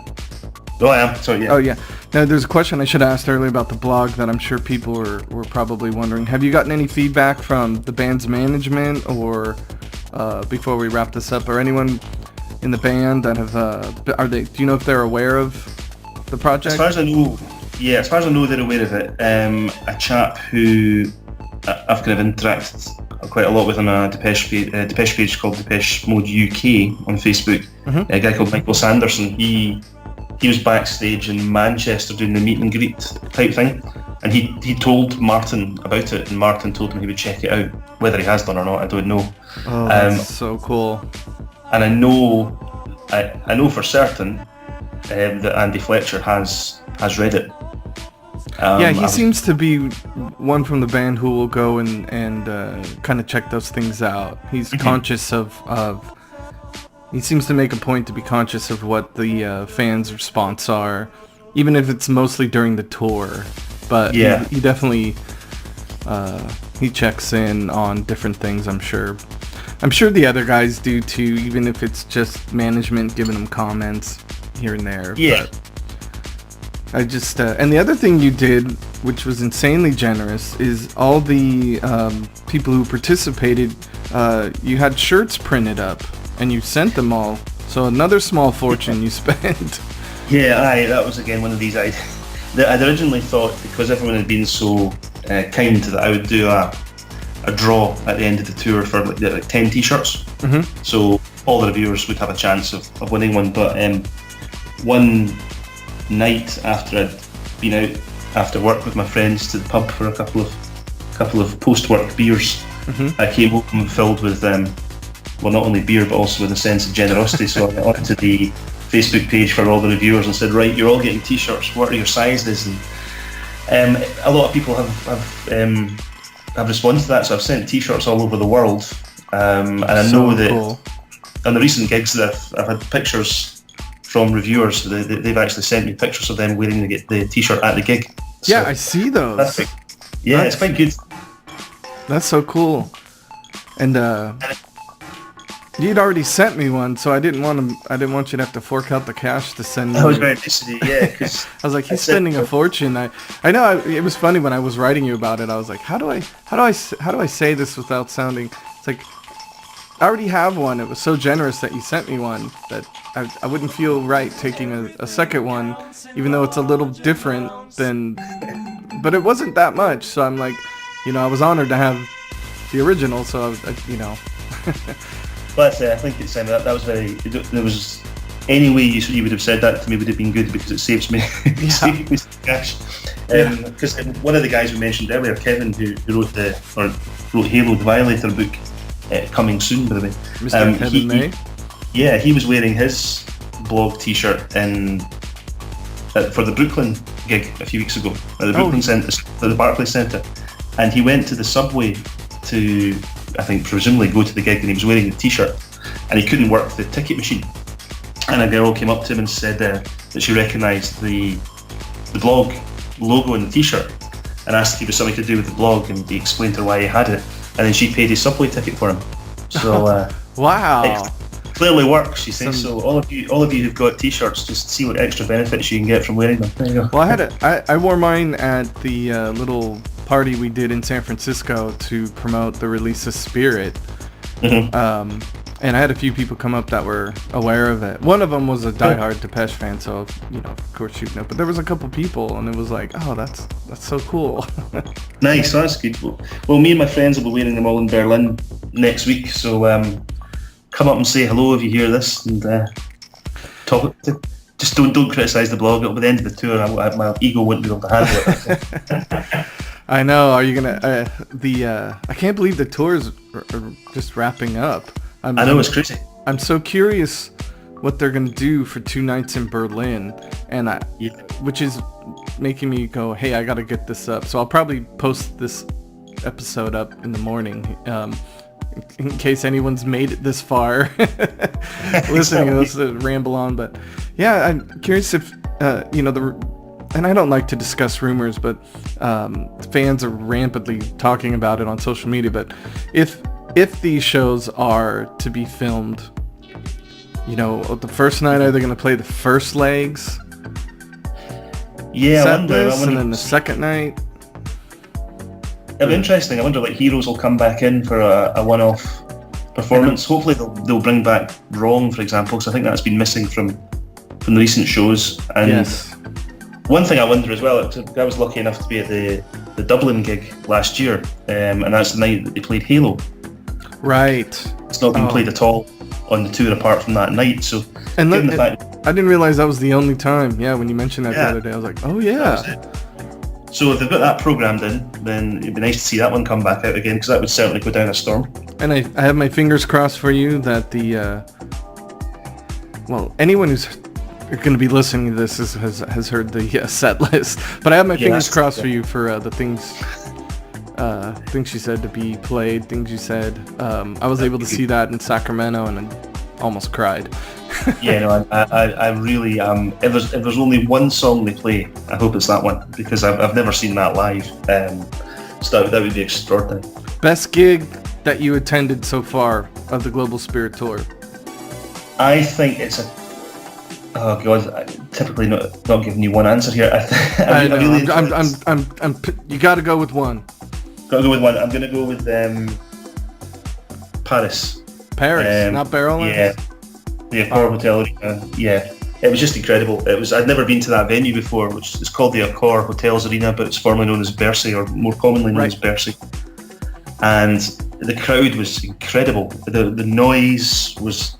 No, I am. Sorry, yeah. Oh, yeah. Now, there's a question I should have asked earlier about the blog that I'm sure people were probably wondering. Have you gotten any feedback from the band's management or, before we wrap this up, or anyone in the band that have, do you know if they're aware of the project? As far as I know, they're aware of it. A chap who I've kind of interacted quite a lot with on a Depeche page called Depeche Mode UK on Facebook. A guy called Michael Sanderson. He was backstage in Manchester doing the meet and greet type thing, and he told Martin about it, and Martin told him he would check it out. Whether he has done or not, I don't know. Oh, that's so cool. And I know for certain that Andy Fletcher has read it. He seems to be one from the band who will go and kind of check those things out. He's conscious of. He seems to make a point to be conscious of what the fans' response are, even if it's mostly during the tour. But he definitely he checks in on different things. I'm sure the other guys do too, even if it's just management giving them comments here and there. Yeah. I just and the other thing you did, which was insanely generous, is all the people who participated. You had shirts printed up, and you sent them all. So another small fortune you spent. Yeah, that was again one of these. I'd originally thought, because everyone had been so kind, that I would do a draw at the end of the tour for like 10 t-shirts. Mm-hmm. So all the reviewers would have a chance of winning one. But one night after I'd been out after work with my friends to the pub for a couple of post-work beers, mm-hmm. I came home filled with well, not only beer but also with a sense of generosity. So I went onto the Facebook page for all the reviewers and said, right, you're all getting t-shirts, what are your sizes? And a lot of people have responded to that, so I've sent t-shirts all over the world, and I know that cool. On the recent gigs that I've had pictures from reviewers. They've actually sent me pictures of them wearing the t-shirt at the gig. So yeah, I see those. It's quite good. That's so cool. And you'd already sent me one, so I didn't want you to have to fork out the cash to send me. That was very nice of you, yeah. Cause I was like, he's spending a fortune. I know. It was funny when I was writing you about it. I was like, how do I say this without sounding? It's like, I already have one. It was so generous that you sent me one that I wouldn't feel right taking a second one, even though it's a little different than. But it wasn't that much, so I'm like, I was honored to have the original. So But I think it's that was very. There was any way you would have said that to me would have been good, because it saves me saves me some cash. Because one of the guys we mentioned earlier, Kevin, who wrote Halo the Violator book, coming soon, by the way. Mr. Kevin May. He was wearing his blog T-shirt for the Brooklyn gig a few weeks ago at the Brooklyn Centre, the Barclays Centre, and he went to the subway to, I think, presumably go to the gig, and he was wearing the T-shirt, and he couldn't work the ticket machine. And a girl came up to him and said that she recognised the blog logo in the T-shirt, and asked if it was something to do with the blog, and he explained to her why he had it, and then she paid his subway ticket for him. So wow, it clearly works, she says. So all of you who've got T-shirts, just see what extra benefits you can get from wearing them. There you go. Well, I wore mine at the little party we did in San Francisco to promote the release of Spirit. Mm-hmm. And I had a few people come up that were aware of it. One of them was a diehard Depeche fan, so of course you'd know. But there was a couple people, and it was like, oh, that's so cool. Nice, that's good. Well, me and my friends will be wearing them all in Berlin next week, so come up and say hello if you hear this, and talk. Just don't criticise the blog. At the end of the tour, my ego wouldn't be able to handle it. I know. Are you gonna? I can't believe the tours are just wrapping up. I know, it's crazy. I'm so curious what they're gonna do for 2 nights in Berlin, and which is making me go, hey, I gotta get this up. So I'll probably post this episode up in the morning, in case anyone's made it this far, listening to us ramble on. But yeah, I'm curious if and I don't like to discuss rumors, but fans are rampantly talking about it on social media. But if these shows are to be filmed, the first night, are they going to play the first legs? Yeah, I wonder. And then the second night? It'll be interesting. I wonder, Heroes will come back in for a one-off performance. Hopefully they'll bring back Wrong, for example, because I think that's been missing from the recent shows. And yes. One thing I wonder as well, I was lucky enough to be at the Dublin gig last year, and that's the night that they played Halo. Right. It's not been played at all on the tour apart from that night. So, and I didn't realize that was the only time. Yeah, when you mentioned that the other day, I was like, oh yeah. So if they've got that programmed in, then it'd be nice to see that one come back out again, because that would certainly go down a storm. And I have my fingers crossed for you that anyone who's going to be listening to this has heard the set list. But I have my fingers crossed for you for the things she said to be played, things you said. I was able to see that in Sacramento and I almost cried. Yeah, no, I really am. If there's only one song they play, I hope it's that one, because I've never seen that live. So that would be extraordinary. Best gig that you attended so far of the Global Spirit Tour? I think it's typically not giving you one answer here. I know. You got to go with one. Got to go with one. I'm going to go with Paris. Paris, not Barrowlands? Yeah. The Accor Hotel Arena. Yeah. It was just incredible. I'd never been to that venue before, which is called the Accor Hotels Arena, but it's formerly known as Bercy, or more commonly known as Bercy. And the crowd was incredible. The noise was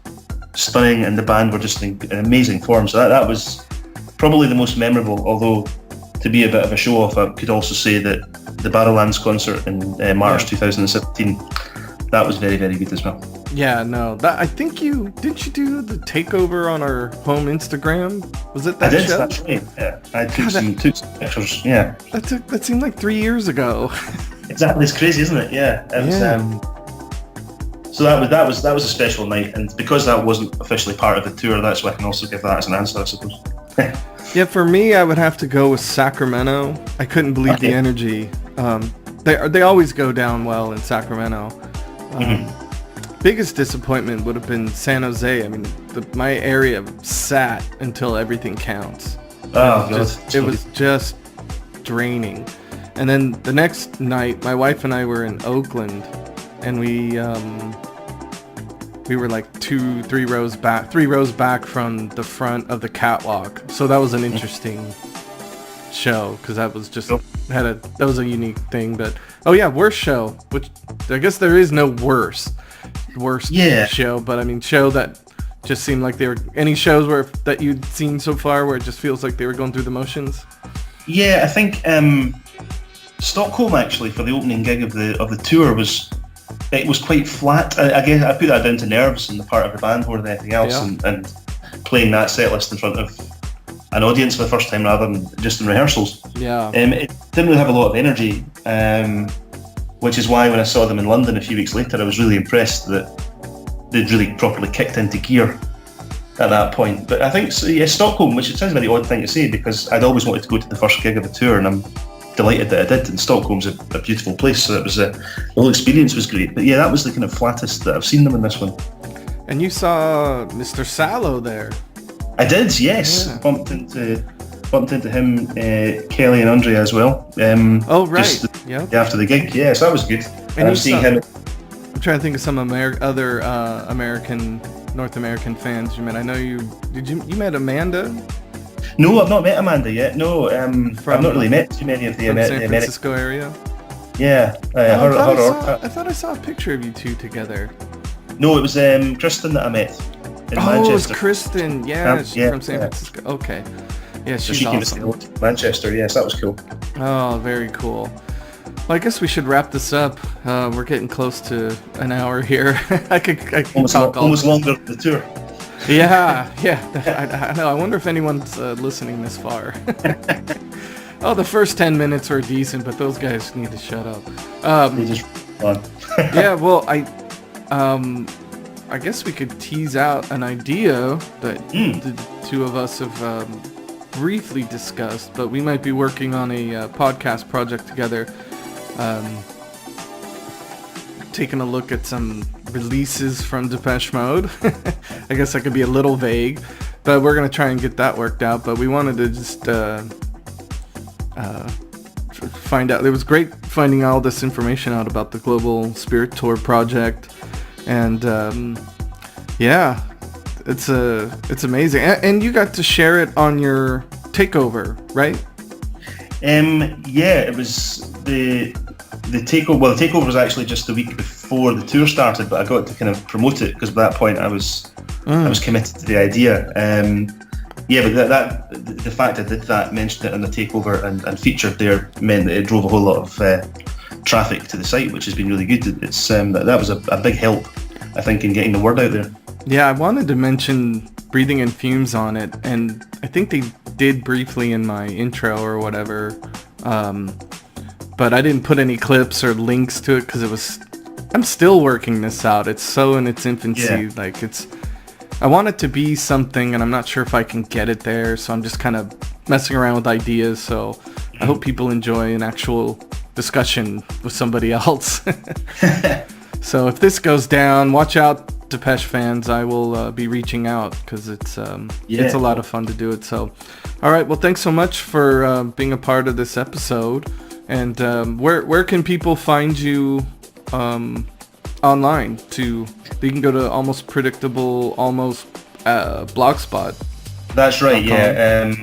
stunning, and the band were just in amazing form. So that was probably the most memorable, although to be a bit of a show-off, I could also say that the Barrowlands concert in March 2017, that was very, very good as well. Yeah, no, I think did you do the takeover on our home Instagram? Was it that show? That's right. Yeah, I took some pictures. Yeah, that seemed like 3 years ago. Exactly, it's crazy, isn't it? Yeah, it was. So that was a special night, and because that wasn't officially part of the tour, that's why I can also give that as an answer, I suppose. Yeah, for me, I would have to go with Sacramento. I couldn't believe the energy. They always go down well in Sacramento. Biggest disappointment would have been San Jose. I mean, my area sat until everything counts. It was just draining. And then the next night, my wife and I were in Oakland, and we were like 3 rows back from the front of the catwalk. So that was an interesting show, because that was just that was a unique thing. But worst show, which I guess there is no worst show, but I mean show that just seemed like they were any shows that you'd seen so far where it just feels like they were going through the motions. Yeah, I think Stockholm actually for the opening gig of the tour was quite flat. I guess I put that down to nerves on the part of the band more than anything else, and playing that set list in front of an audience for the first time rather than just in rehearsals. Yeah. It didn't really have a lot of energy, which is why when I saw them in London a few weeks later, I was really impressed that they'd really properly kicked into gear at that point. But I think Stockholm, which it sounds a very odd thing to say because I'd always wanted to go to the first gig of the tour, and I'm delighted that I did. And Stockholm's a beautiful place, so it was the whole experience was great. But yeah, that was the kind of flattest that I've seen them in this one. And you saw Mr. Sallow there. I did, yes. Yeah. Bumped into him, Kelly and Andrea as well. Just after the gig, yeah, so that was good. And I'm seeing him. I'm trying to think of some other North American fans you met. I know you met Amanda? No, I've not met Amanda yet. No, I've not really met too many of the San Francisco area. Yeah, I thought I saw a picture of you two together. No, it was Kristen that I met in Manchester. Oh, it was Kristen. Yeah, she's from San Francisco. Okay. Yeah, she's awesome. Came to Manchester. Yes, that was cool. Oh, very cool. Well, I guess we should wrap this up. We're getting close to an hour here. I could talk almost longer than the tour. Yeah. I know. I wonder if anyone's listening this far. Oh, the first 10 minutes were decent, but those guys need to shut up. They just fun. Yeah. Well, I guess we could tease out an idea that the two of us have briefly discussed, but we might be working on a podcast project together. Taking a look at some releases from Depeche Mode. I guess I could be a little vague, but we're going to try and get that worked out. But we wanted to just find out. It was great finding all this information out about the Global Spirit Tour project. And it's amazing. And you got to share it on your takeover, right? Yeah, it was the takeover. Well, the takeover was actually just the week before the tour started, but I got to kind of promote it because by that point I was committed to the idea. But the fact I did that, mentioned it on the takeover and featured there, meant that it drove a whole lot of traffic to the site, which has been really good. It's that was a big help, I think, in getting the word out there. Yeah, I wanted to mention Breathing in Fumes on it, and I think they did briefly in my intro or whatever, but I didn't put any clips or links to it because I'm still working this out. It's so in its infancy. Yeah. I want it to be something, and I'm not sure if I can get it there, so I'm just kind of messing around with ideas. So I hope people enjoy an actual discussion with somebody else. So if this goes down, watch out Depeche fans, I will be reaching out because it's a lot of fun to do it. So, all right. Well, thanks so much for being a part of this episode. And where can people find you online? You can go to Almost Predictable, Blogspot. That's right. Yeah.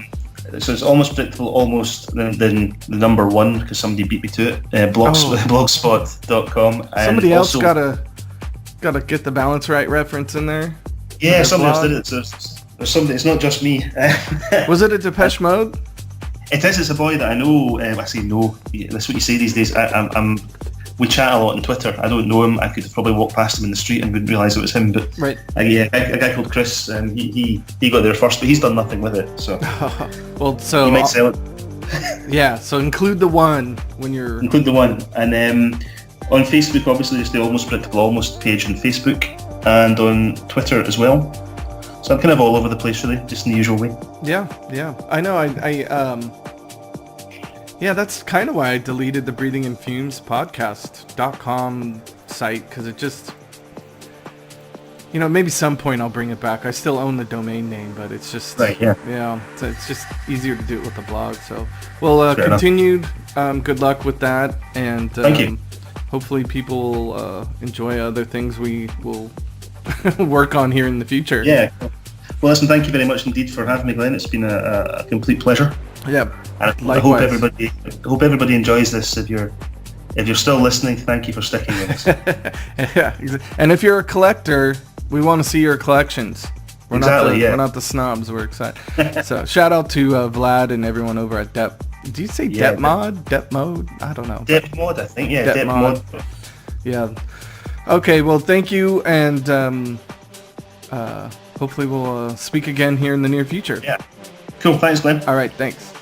So it's Almost Predictable, almost then the number one because somebody beat me to it. Blogspot.com. Somebody else gotta get the balance right reference in there. Yeah, somebody else did it. So there's somebody. It's not just me. Was it a Depeche Mode? It is. It's a boy that I know. I say no. That's what you say these days. We chat a lot on Twitter. I don't know him. I could probably walk past him in the street and wouldn't realise it was him. But right. A guy called Chris. He got there first, but he's done nothing with it. So well, so he might sell it. Yeah. So include the one when you're and on Facebook, obviously, it's the Almost Predictable Almost page on Facebook and on Twitter as well. So I'm kind of all over the place, really, just in the usual way. Yeah. I know. Yeah, that's kind of why I deleted the Breathing in Fumes podcast.com site, because it just, maybe some point I'll bring it back. I still own the domain name, but it's just, right, yeah. Yeah, so it's just easier to do it with the blog. So, well, continued good luck with that, and thank you. Hopefully people will enjoy other things we will work on here in the future. Yeah. Well, listen, thank you very much indeed for having me, Glenn. It's been a complete pleasure. Yeah. And I hope everybody enjoys this. If you're still listening, thank you for sticking with us. Yeah. And if you're a collector, we want to see your collections. We're not the snobs. We're excited. So shout out to Vlad and everyone over at Dep. Do you say Dep Mode? I don't know. Dep Mode, I think. Yeah, Dep Mode. Yeah. Okay. Well, thank you, and hopefully we'll speak again here in the near future. Yeah. Cool. Thanks, Glenn. All right. Thanks.